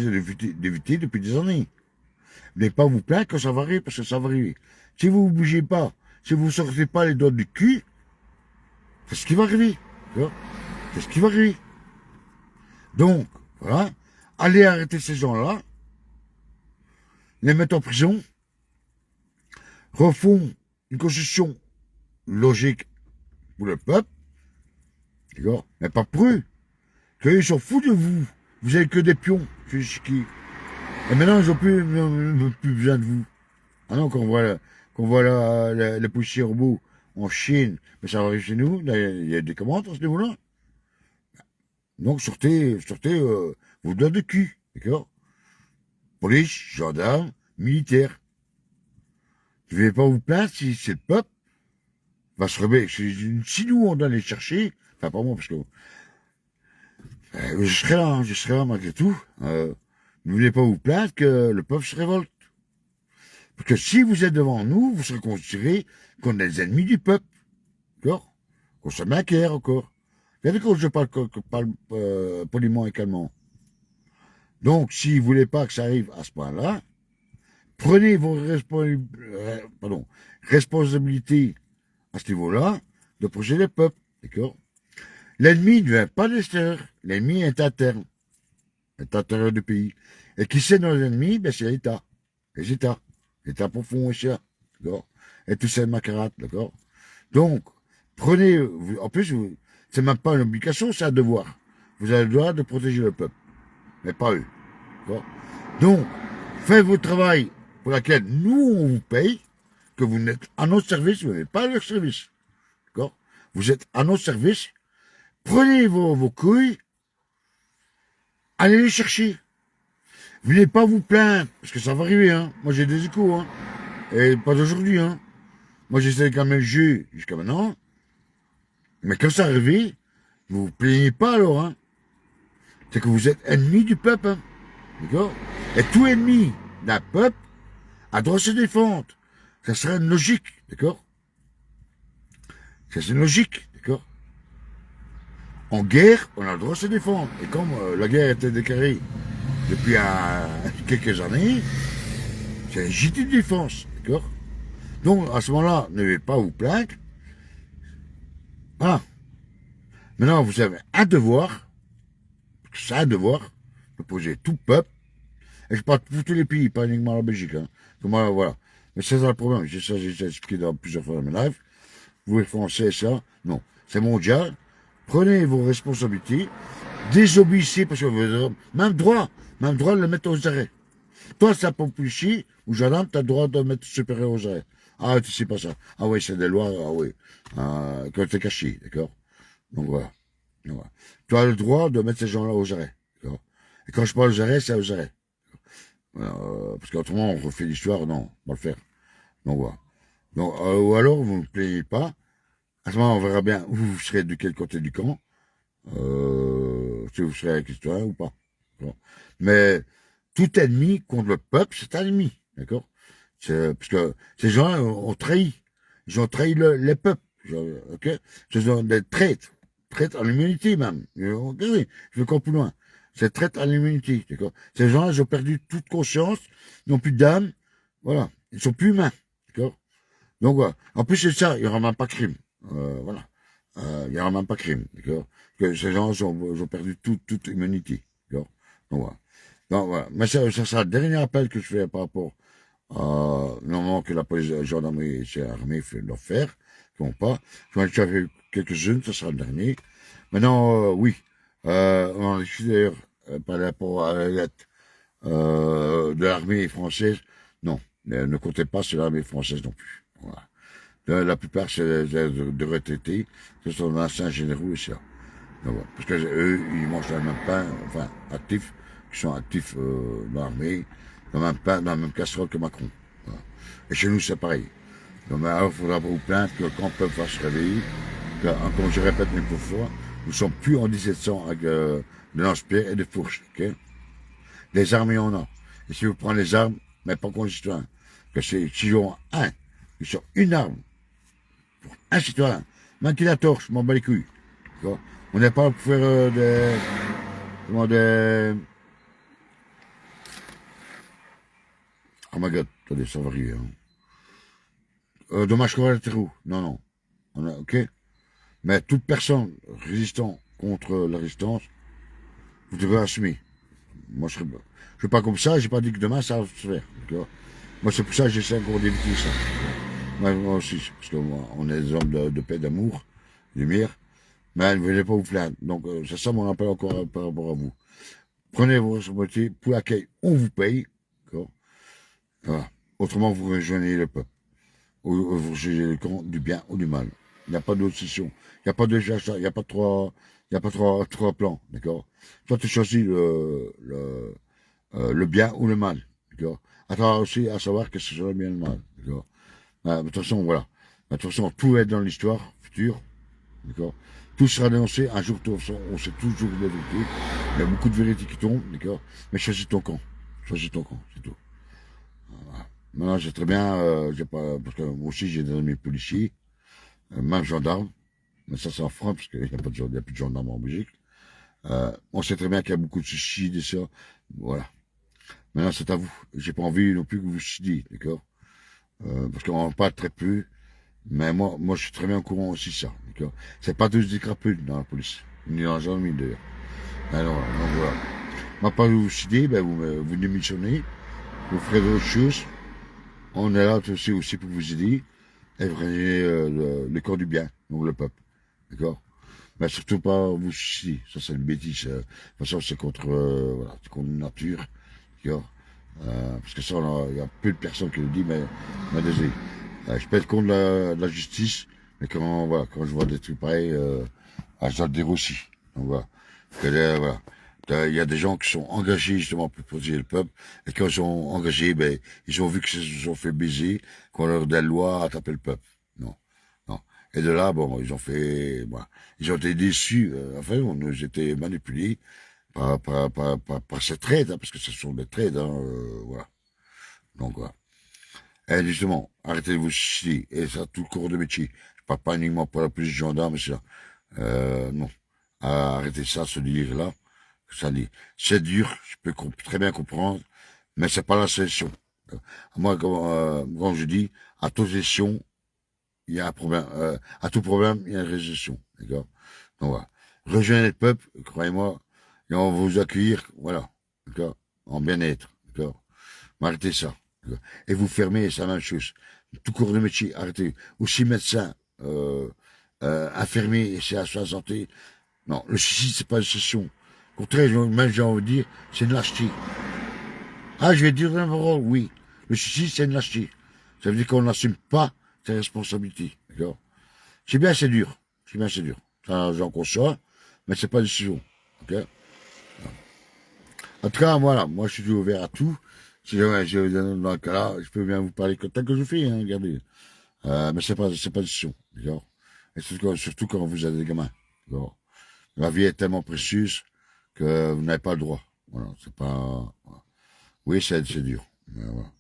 d'éviter depuis des années. Mais pas vous plaindre quand ça va arriver, parce que ça va arriver. Si vous ne bougez pas, si vous ne sortez pas les doigts du cul, c'est ce qui va arriver. C'est ce qui va arriver. Donc, voilà, allez arrêter ces gens-là, les mettre en prison, refont une constitution logique pour le peuple, d'accord, mais pas pour eux. Qu'ils s'en foutent de vous. Vous avez que des pions, et maintenant, ils n'ont plus besoin de vous. Ah non, qu'on voit les policiers robots en Chine, mais ça arrive chez nous, il y a des commandes à ce niveau-là. Donc, sortez, vos doigts de cul, d'accord? Police, gendarmes, militaires. Je ne vais pas vous plaindre si c'est le peuple va se réveiller. Si nous, on doit les chercher, enfin, pas moi, parce que je serai là malgré tout. Ne voulez pas vous plaindre que le peuple se révolte. Parce que si vous êtes devant nous, vous serez considérés comme des ennemis du peuple. D'accord? Qu'on se maquère encore. Regardez quand je parle poliment et calmement. Donc, si vous voulez pas que ça arrive à ce point-là, prenez vos responsabilités à ce niveau-là de protéger le peuple. D'accord? L'ennemi ne vient pas de l'extérieur. L'ennemi est interne. Est à l'intérieur du pays. Et qui c'est nos ennemis? Ben, c'est l'État. Les États. L'État profond et cher. D'accord? Et tous ces macarates, d'accord? Donc, prenez, en plus, c'est même pas une obligation, c'est un devoir. Vous avez le droit de protéger le peuple. Mais pas eux. D'accord? Donc, faites votre travail pour lequel nous, on vous paye, que vous n'êtes à notre service, vous n'êtes pas à leur service. D'accord? Vous êtes à notre service. Prenez vos couilles, allez les chercher. Venez pas vous plaindre, parce que ça va arriver, hein. Moi, j'ai des échos, hein. Et pas d'aujourd'hui, hein. Moi, j'essaie de calmer le jeu jusqu'à maintenant. Mais quand ça arrive, vous vous plaignez pas alors, hein. C'est que vous êtes ennemi du peuple, hein. D'accord? Et tout ennemi d'un peuple a droit à se défendre. Ça serait une logique, d'accord? Ça c'est une logique, d'accord? En guerre, on a le droit de se défendre. Et comme la guerre était déclarée depuis quelques années, c'est légitime défense, d'accord? Donc, à ce moment-là, ne devez pas vous plaindre. Voilà. Maintenant, vous avez un devoir, c'est un devoir, de poser tout peuple, et je parle pour tous les pays, pas uniquement la Belgique, hein. Moi, voilà. Mais c'est ça le problème, j'ai expliqué dans plusieurs fois dans mes lives. Vous les Français, ça, non. C'est mondial. Prenez vos responsabilités, désobéissez, parce que vous avez même droit de le mettre aux arrêts. Toi, c'est pour policier ou gendarme, tu as le droit de mettre supérieur aux arrêts. Ah, tu sais pas ça. Ah oui, c'est des lois, ah oui. Quand t'es caché, d'accord? Donc voilà. Tu as le droit de mettre ces gens-là aux arrêts, d'accord? Et quand je parle aux arrêts, c'est aux arrêts. Voilà, parce qu'autrement, on refait l'histoire, non, on va le faire. Donc voilà. Donc, ou alors, vous ne plaignez pas. À ce moment, on verra bien où vous serez de quel côté du camp. Si vous serez avec l'histoire ou pas. Mais tout ennemi contre le peuple, c'est un ennemi, d'accord? Parce que ces gens ont trahi. Ils ont trahi les peuples, ok? Ce sont des traîtres à l'humanité même. Okay, je vais encore plus loin. C'est traître à l'humanité, d'accord? Ces gens-là, ils ont perdu toute conscience, ils n'ont plus d'âme, voilà. Ils sont plus humains, d'accord? Donc voilà. En plus, c'est ça, il n'y aura même pas crime. Voilà. Il n'y aura même pas crime, d'accord? Parce que ces gens ont perdu toute humanité, d'accord? Donc voilà. Donc voilà. Mais ça sera le dernier appel que je fais par rapport à normalement que la police, la gendarmerie et l'armée doivent faire, qui vont pas. J'en ai déjà fait quelques-unes, ça sera le dernier. Maintenant, oui. On en discute d'ailleurs par rapport à la lettre de l'armée française. Non, ne comptez pas sur l'armée française non plus. Voilà. La plupart, c'est de retraités. Ce sont d'anciens généraux et ça. Donc, voilà. Parce que eux, ils mangent dans le même pain, enfin, actifs, qui sont actifs dans l'armée, dans le même pain, dans la même casserole que Macron. Voilà. Et chez nous, c'est pareil. Donc, alors, il faudra vous plaindre que quand le peuple va se réveiller, comme je répète une fois, nous ne sommes plus en 1700 avec de lance-pierre et de fourches, ok? Les armes, il y en a. Et si vous prenez les armes, mais pas contre les citoyens, que c'est, si ils ont ils sont une arme, pour un citoyen, même qu'il a torche, je m'en bats les couilles. On n'est pas pour faire oh my god, attendez, ça va arriver, hein. Dommages collatéraux, non. Ok? Mais toute personne résistant contre la résistance, vous devez assumer. Moi, je suis pas comme ça, j'ai pas dit que demain ça va se faire. Moi, c'est pour ça que j'essaie encore d'éviter ça. Moi aussi, parce que moi, on est des hommes de paix, d'amour, de lumière. Mais ne venez pas vous plaindre. Donc, c'est ça mon appel encore par rapport à vous. Prenez vos responsabilités pour laquelle on vous paye. Voilà. Autrement, vous rejoignez le peuple. Ou vous jugez le camp du bien ou du mal. Il n'y a pas d'autre session. Il n'y a pas de il n'y a pas trois plans, d'accord? Toi, tu choisis le bien ou le mal, d'accord? À toi aussi à savoir que ce sera le bien ou le mal, d'accord? De toute façon, voilà. De toute façon, tout est dans l'histoire future, d'accord? Tout sera dénoncé. Un jour, on sait toujours la vérité. Il y a beaucoup de vérités qui tombent, d'accord? Mais choisis ton camp. Choisis ton camp, c'est tout. Voilà. Maintenant, j'ai très bien, j'ai pas, parce que moi aussi, j'ai des amis policiers, même gendarmes. Mais ça, c'est en France, parce qu'il n'y a plus de gendarmes en Belgique. On sait très bien qu'il y a beaucoup de suicides et ça. Voilà. Maintenant, c'est à vous. J'ai pas envie non plus que vous suicidiez, d'accord? Parce qu'on en parle très peu. Mais moi, je suis très bien au courant aussi de ça, d'accord? C'est pas tous des crapules dans la police. Ni dans la gendarmerie, d'ailleurs. Alors, donc voilà. pas vous décidez, ben vous démissionnez, vous ferez d'autres choses. On est là aussi pour vous aider et vous réunir le corps du bien, donc le peuple. D'accord? Mais surtout pas vous suicider. Ça, c'est une bêtise. De toute façon, c'est contre, voilà, c'est contre la nature. D'accord? Parce que ça, il y a peu de personnes qui le disent, mais désolé. Je peux être contre la justice, mais voilà, quand je vois des trucs pareils, je dois le dire aussi. Donc voilà. Voilà. Il y a des gens qui sont engagés justement pour protéger le peuple, et quand ils sont engagés, ben, ils ont vu que se sont fait baiser, qu'on leur donne la loi à taper le peuple. Non. Non. Et de là, bon, ils ont fait, voilà. Ils ont été déçus, enfin, on nous était manipulés par ces trades, hein, parce que ce sont des trades, hein, voilà. Donc voilà. Et justement, arrêtez de vous suicider, et ça, tout le corps de métier. Je parle pas uniquement pour la police gendarme, c'est ça. Non. Arrêtez ça, ce délire-là. Ça dit, c'est dur, je peux très bien comprendre, mais c'est pas la solution. Moi, quand je dis, à toute solution, il y a un problème, à tout problème, il y a une résolution, d'accord? Donc voilà. Rejoignez le peuple, croyez-moi, et on va vous accueillir, voilà, d'accord? En bien-être, d'accord? Mais arrêtez ça, d'accord? Et vous fermez, c'est la même chose. Tout cours de métier, arrêtez. Aussi médecin, infirmier, et c'est à la santé. Non, le suicide, c'est pas une solution. Au contraire, même j'ai envie de dire, c'est une lâcheté. Ah, je vais dire un rôle, oui. Le suicide, c'est une lâcheté. Ça veut dire qu'on n'assume pas ses responsabilités. D'accord? C'est bien, c'est dur. C'est bien, c'est dur. Ça, j'en conçois, mais c'est pas une décision. Ok? En tout cas, voilà, moi je suis ouvert à tout. Si jamais dans le cas-là, je peux bien vous parler comme tel que je fais, hein, regardez. Mais c'est pas une décision. D'accord? Et surtout quand vous êtes des gamins. D'accord? La vie est tellement précieuse que vous n'avez pas le droit. Voilà, c'est pas. Voilà. Oui, c'est dur. Mais voilà.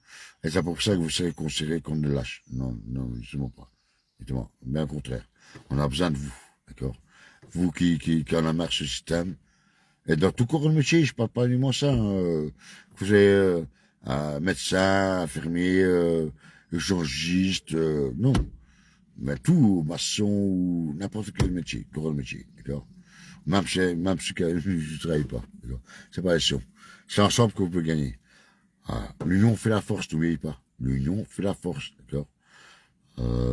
Et c'est pour ça que vous serez considéré comme des lâches. Non, non, justement pas. Justement, bien au contraire. On a besoin de vous, d'accord? Vous qui en avez marre ce système. Et dans tout corps de métier, je parle pas uniquement ça. Vous êtes médecin, infirmier, échangiste, non. Mais tout, maçon ou n'importe quel métier, corps de métier, d'accord? Même si je ne travaille pas. C'est pas la question. C'est ensemble qu'on peut gagner. Ah, l'union fait la force, n'oubliez pas. L'union fait la force, d'accord.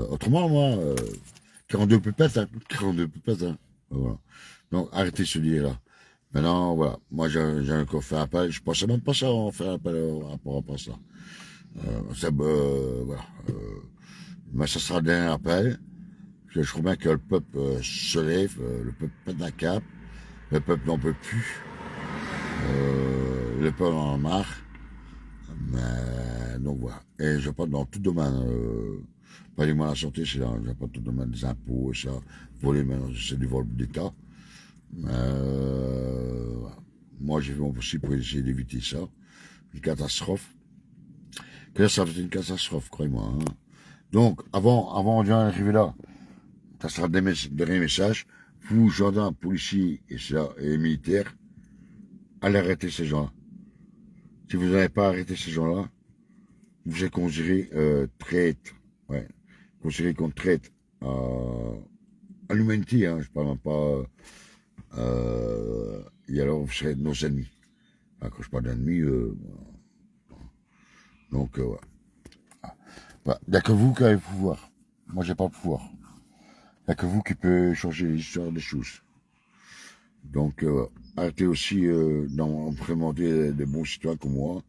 Autrement, moi, 42 pépettes, hein. 42 pépettes, hein. Voilà. Donc, arrêtez ce délire-là. Maintenant, voilà. Moi, j'ai encore fait appel. Je pensais même pas ça, en faire appel par rapport à ça. Voilà. Mais ça sera le dernier appel. Parce que je crois bien que le peuple se lève, le peuple pète un cap. Le peuple n'en peut plus. Le peuple en a marre. Mais, donc voilà. Et je parle dans tout domaine. Pas uniquement la santé, je parle tout domaine des impôts et ça. Voler, maintenant, c'est du vol d'État. Mais, voilà. Moi, j'ai fait mon possible pour essayer d'éviter ça. Une catastrophe. Que là, ça va être une catastrophe, croyez-moi. Hein. Donc, avant d'en arriver là, ça sera des derniers messages. Vous, gendarmes, policiers et militaires, allez arrêter ces gens-là. Si vous n'avez pas arrêté ces gens-là, vous êtes considéré traître. Ouais. Considéré comme traître à l'humanité, hein, je parle même pas. Et alors vous serez nos ennemis. Hein, quand je parle d'ennemis, donc voilà. Voilà. Il n'y a que vous qui avez le pouvoir. Moi j'ai pas le pouvoir. Il n'y a que vous qui pouvez changer l'histoire des choses. Donc arrêtez aussi d'en présenter des bons citoyens comme moi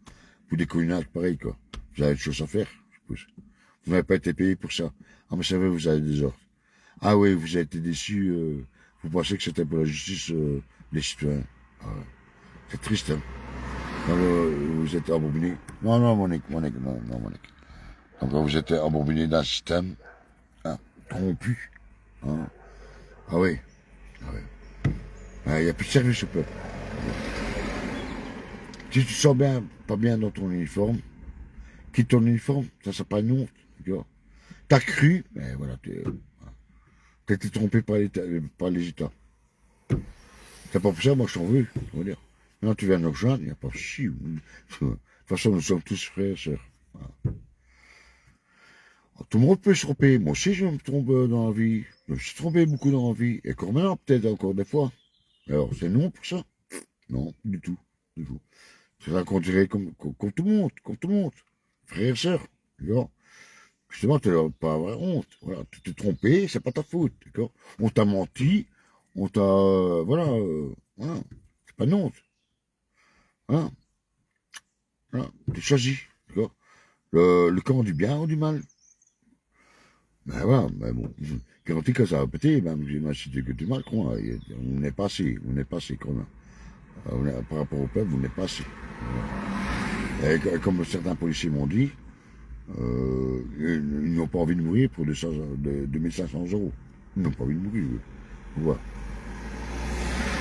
pour des collinages pareils, quoi. Vous avez des choses à faire, je suppose. Vous n'avez pas été payé pour ça. Ah, mais c'est vrai, vous avez des ordres. Ah oui, vous avez été déçu. Vous pensez que c'était pour la justice des citoyens. Ah, ouais. C'est triste, hein. Donc, vous êtes embourbiné. Non, Monique, non, Monique. Donc, vous êtes embourbiné d'un système hein, corrompu. Hein. Ah oui. Ah oui. Il n'y a plus de service au peuple. Si tu te sens bien, pas bien dans ton uniforme, quitte ton uniforme, ça c'est pas une honte. T'as cru, mais voilà, t'as été trompé par les États. C'est pas pour ça, moi je t'en veux, on va dire. Maintenant tu viens nous rejoindre, il n'y a pas de souci. De toute façon, nous sommes tous frères et sœurs. Voilà. Tout le monde peut se tromper. Moi aussi, je me trompe dans la vie. Je me suis trompé beaucoup dans la vie. Et encore maintenant, peut-être encore des fois. Alors, c'est non pour ça? Non, du tout. toujours. Tu vas considérer comme tout le monde, frère et sœur, d'accord? Justement, tu n'as pas à avoir honte. Voilà, tu t'es trompé, c'est pas ta faute, d'accord? On t'a menti, on t'a, voilà, c'est pas une honte, voilà, voilà, tu choisis, d'accord? Le camp du bien ou du mal. Ben voilà, mais bon, garanti que ça va péter, même si c'était que du mal, quoi. On n'est pas assez, quand même. Par rapport au peuple, on n'est pas assez. Voilà. Et comme certains policiers m'ont dit, ils n'ont pas envie de mourir pour 2500 euros. Ils n'ont pas envie de mourir. Voilà.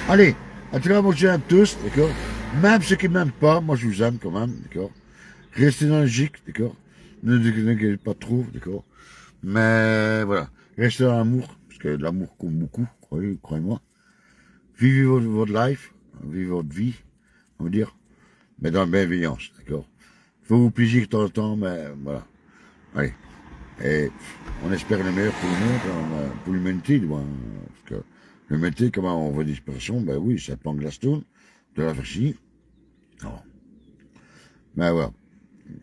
Allez, en tout cas, moi je vous aime tous, d'accord? Même ceux qui ne m'aiment pas, moi je vous aime quand même, d'accord? Restez dans la logique, d'accord? Ne inquiétez pas trop, d'accord? Mais voilà, restez dans l'amour, parce que l'amour compte beaucoup, croyez-moi. Vivez votre life, vivez votre vie, on va dire, mais dans la bienveillance, d'accord? Faut vous plaisir de temps en temps, mais voilà. Allez. Et on espère le meilleur pour le monde, pour l'humanité, du moins. Parce que l'humanité, comment on voit disparition, ben oui, c'est pas Gladstone, de la Russie. Non. Ben voilà.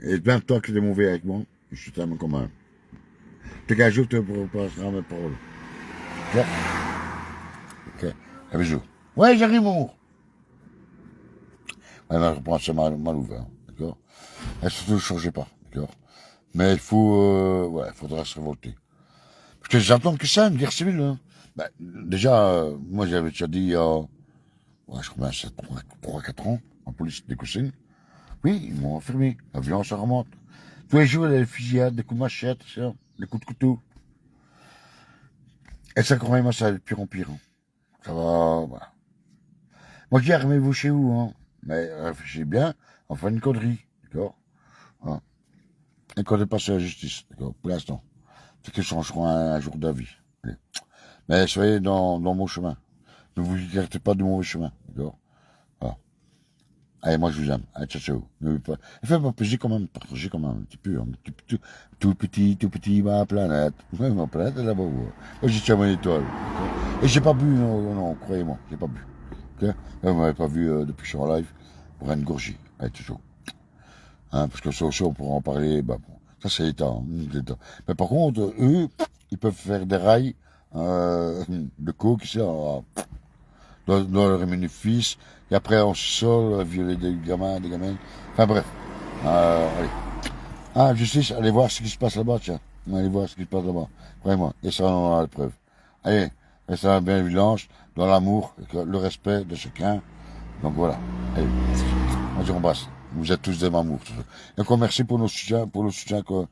Et même toi qui es mauvais avec moi, je t'aime comme un. T'es qu'un jour, tu passeras mes paroles. Ok? Ok. Un bisou. Ouais, j'arrive, mon amour. Ouais, ben, je reprends ça mal ouvert, d'accord? Et surtout, ne changez pas, d'accord? Mais il faut, ouais, faudra se révolter. Parce que j'entends que ça, une guerre civile, hein. Ben, déjà, moi, j'avais déjà dit, ouais, je crois, c'est 3-4 ans, en police des Coussines. Oui, ils m'ont affirmé. La violence, ça remonte. Tous les jours, il y a des fusillades, des coups de machette, ça, des coups de couteau. Et ça, quand même, ça va de pire en pire, hein. Ça va, voilà. Moi, je dis, armez-vous chez vous, hein. Mais réfléchissez bien, enfin une connerie, d'accord? Voilà. Et qu'on n'est pas sur la justice, d'accord? Pour l'instant. C'est qu'ils changeront un jour d'avis. Mais soyez dans mon chemin. Ne vous écartez pas du mauvais chemin, d'accord? Voilà. Allez, moi je vous aime. Allez, ciao, ciao. Faites-moi plaisir quand même, partagez quand même un petit peu, tout petit, ma planète. Ouais, ma planète, elle est là-bas. Moi, j'ai tiens mon étoile. Okay? Et j'ai pas bu, non, croyez-moi, j'ai pas bu. Ok? Vous m'avez pas vu depuis que je suis en live, pour une gorgée. Allez, ciao, ciao. Hein, parce que sur on pourra en parler, bah bon, ça c'est l'État, hein, l'État. Mais par contre, eux, ils peuvent faire des rails de coke, ici, dans leur bénéfice, et après on se sol, violer des gamins, des gamines. Enfin bref. Allez. Ah, justice, allez voir ce qui se passe là-bas, tiens. Allez voir ce qui se passe là-bas. Vraiment. Et ça, on en a la preuve. Allez, restez dans la bienveillance, dans l'amour, le respect de chacun. Donc voilà. Allez, on se embrasse. Vous êtes tous des mamours. Et encore merci pour le soutien que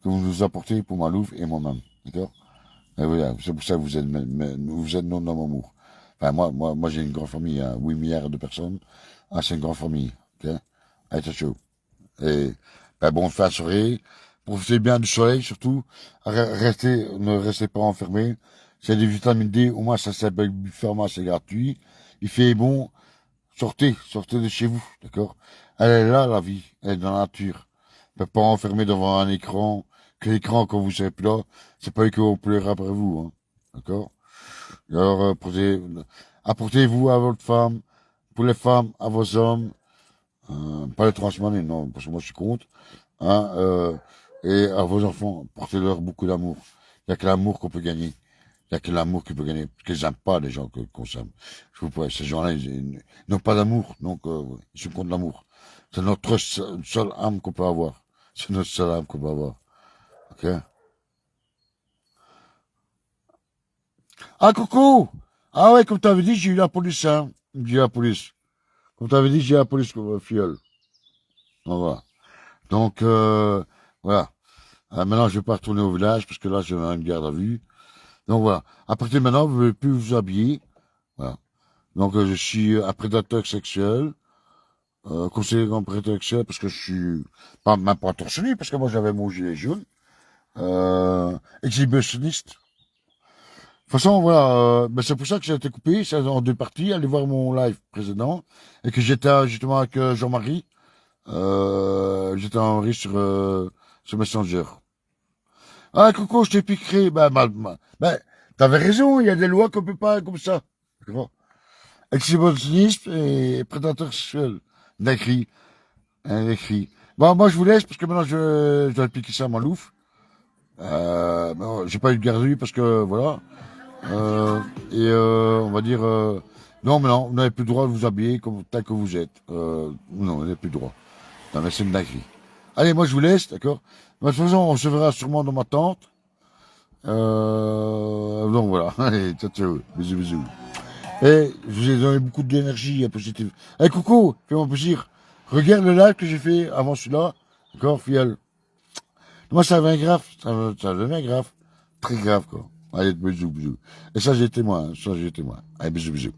vous nous apportez pour Malouf et moi-même. D'accord? Et voilà, c'est pour ça que vous êtes nos amours. Enfin, moi, j'ai une grande famille, hein, 8 milliards de personnes. Ah, c'est une grande famille. Ok? Allez, c'est chaud. Et, ben bon, fin de soirée. Profitez bien du soleil, surtout. Ne restez pas enfermés. C'est des vitamines D, au moins ça s'appelle Pharma, c'est gratuit. Il fait bon. Sortez de chez vous, d'accord? Elle est là, la vie. Elle est dans la nature. Ne pas enfermer devant un écran. Que l'écran, quand vous serez plus là, c'est pas que vous pleurez après vous, hein. D'accord? Alors, apportez-vous à votre femme, pour les femmes, à vos hommes, pas les transmaner, non, parce que moi je suis contre, hein, et à vos enfants, portez-leur beaucoup d'amour. Il n'y a que l'amour qu'on peut gagner. Il n'y a que l'amour qui peut gagner. Parce qu'ils n'aiment pas les gens qu'on s'aime. Je vous prie, ces gens-là, ils n'ont pas d'amour, donc ils sont contre l'amour. C'est notre seule âme qu'on peut avoir. C'est notre seule âme qu'on peut avoir. Ok? Ah, coucou! Ah ouais, comme t'avais dit, j'ai eu la police, hein. J'ai eu la police. Comme t'avais dit, j'ai eu la police comme fiole. Donc, voilà. Donc, voilà. Maintenant, je vais pas retourner au village, parce que là, j'ai une garde à vue. Donc voilà. À partir de maintenant, vous ne pouvez plus vous habiller. Voilà. Donc je suis un prédateur sexuel, conseiller comme prédateur sexuel, parce que je suis pas même pas torsionné, parce que moi j'avais mon gilet jaune. Exhibitionniste. De toute façon, voilà, ben c'est pour ça que j'ai été coupé, c'est en deux parties. Allez voir mon live précédent. Et que j'étais justement avec Jean-Marie. J'étais en riche sur Messenger. Ah, Coco, je t'ai piqué. Ben, t'avais raison, il y a des lois qu'on peut pas comme ça. Exhibitionnisme et prédateur sexuel. Écrit. Écrit. Bon, moi, je vous laisse parce que maintenant, je dois piquer ça à mon louf. Bon, j'ai pas eu de garde parce que, voilà. On va dire, non, mais non, vous n'avez plus le droit de vous habiller comme tel que vous êtes. Non, vous n'avez plus le droit. Non, mais c'est une dinguerie. Allez, moi, je vous laisse, d'accord? De toute façon, on se verra sûrement dans ma tente. Donc voilà. Allez, ciao, ciao. Bisous, bisous. Et je vous ai donné beaucoup d'énergie positive. Eh, coucou, fais-moi plaisir. Regarde le live que j'ai fait avant celui-là. D'accord, filleul. Moi, ça devient grave. Ça devient grave. Très grave, quoi. Allez, bisous, bisous. Et ça, j'ai témoin. Ça, j'ai témoin. Allez, bisous, bisous.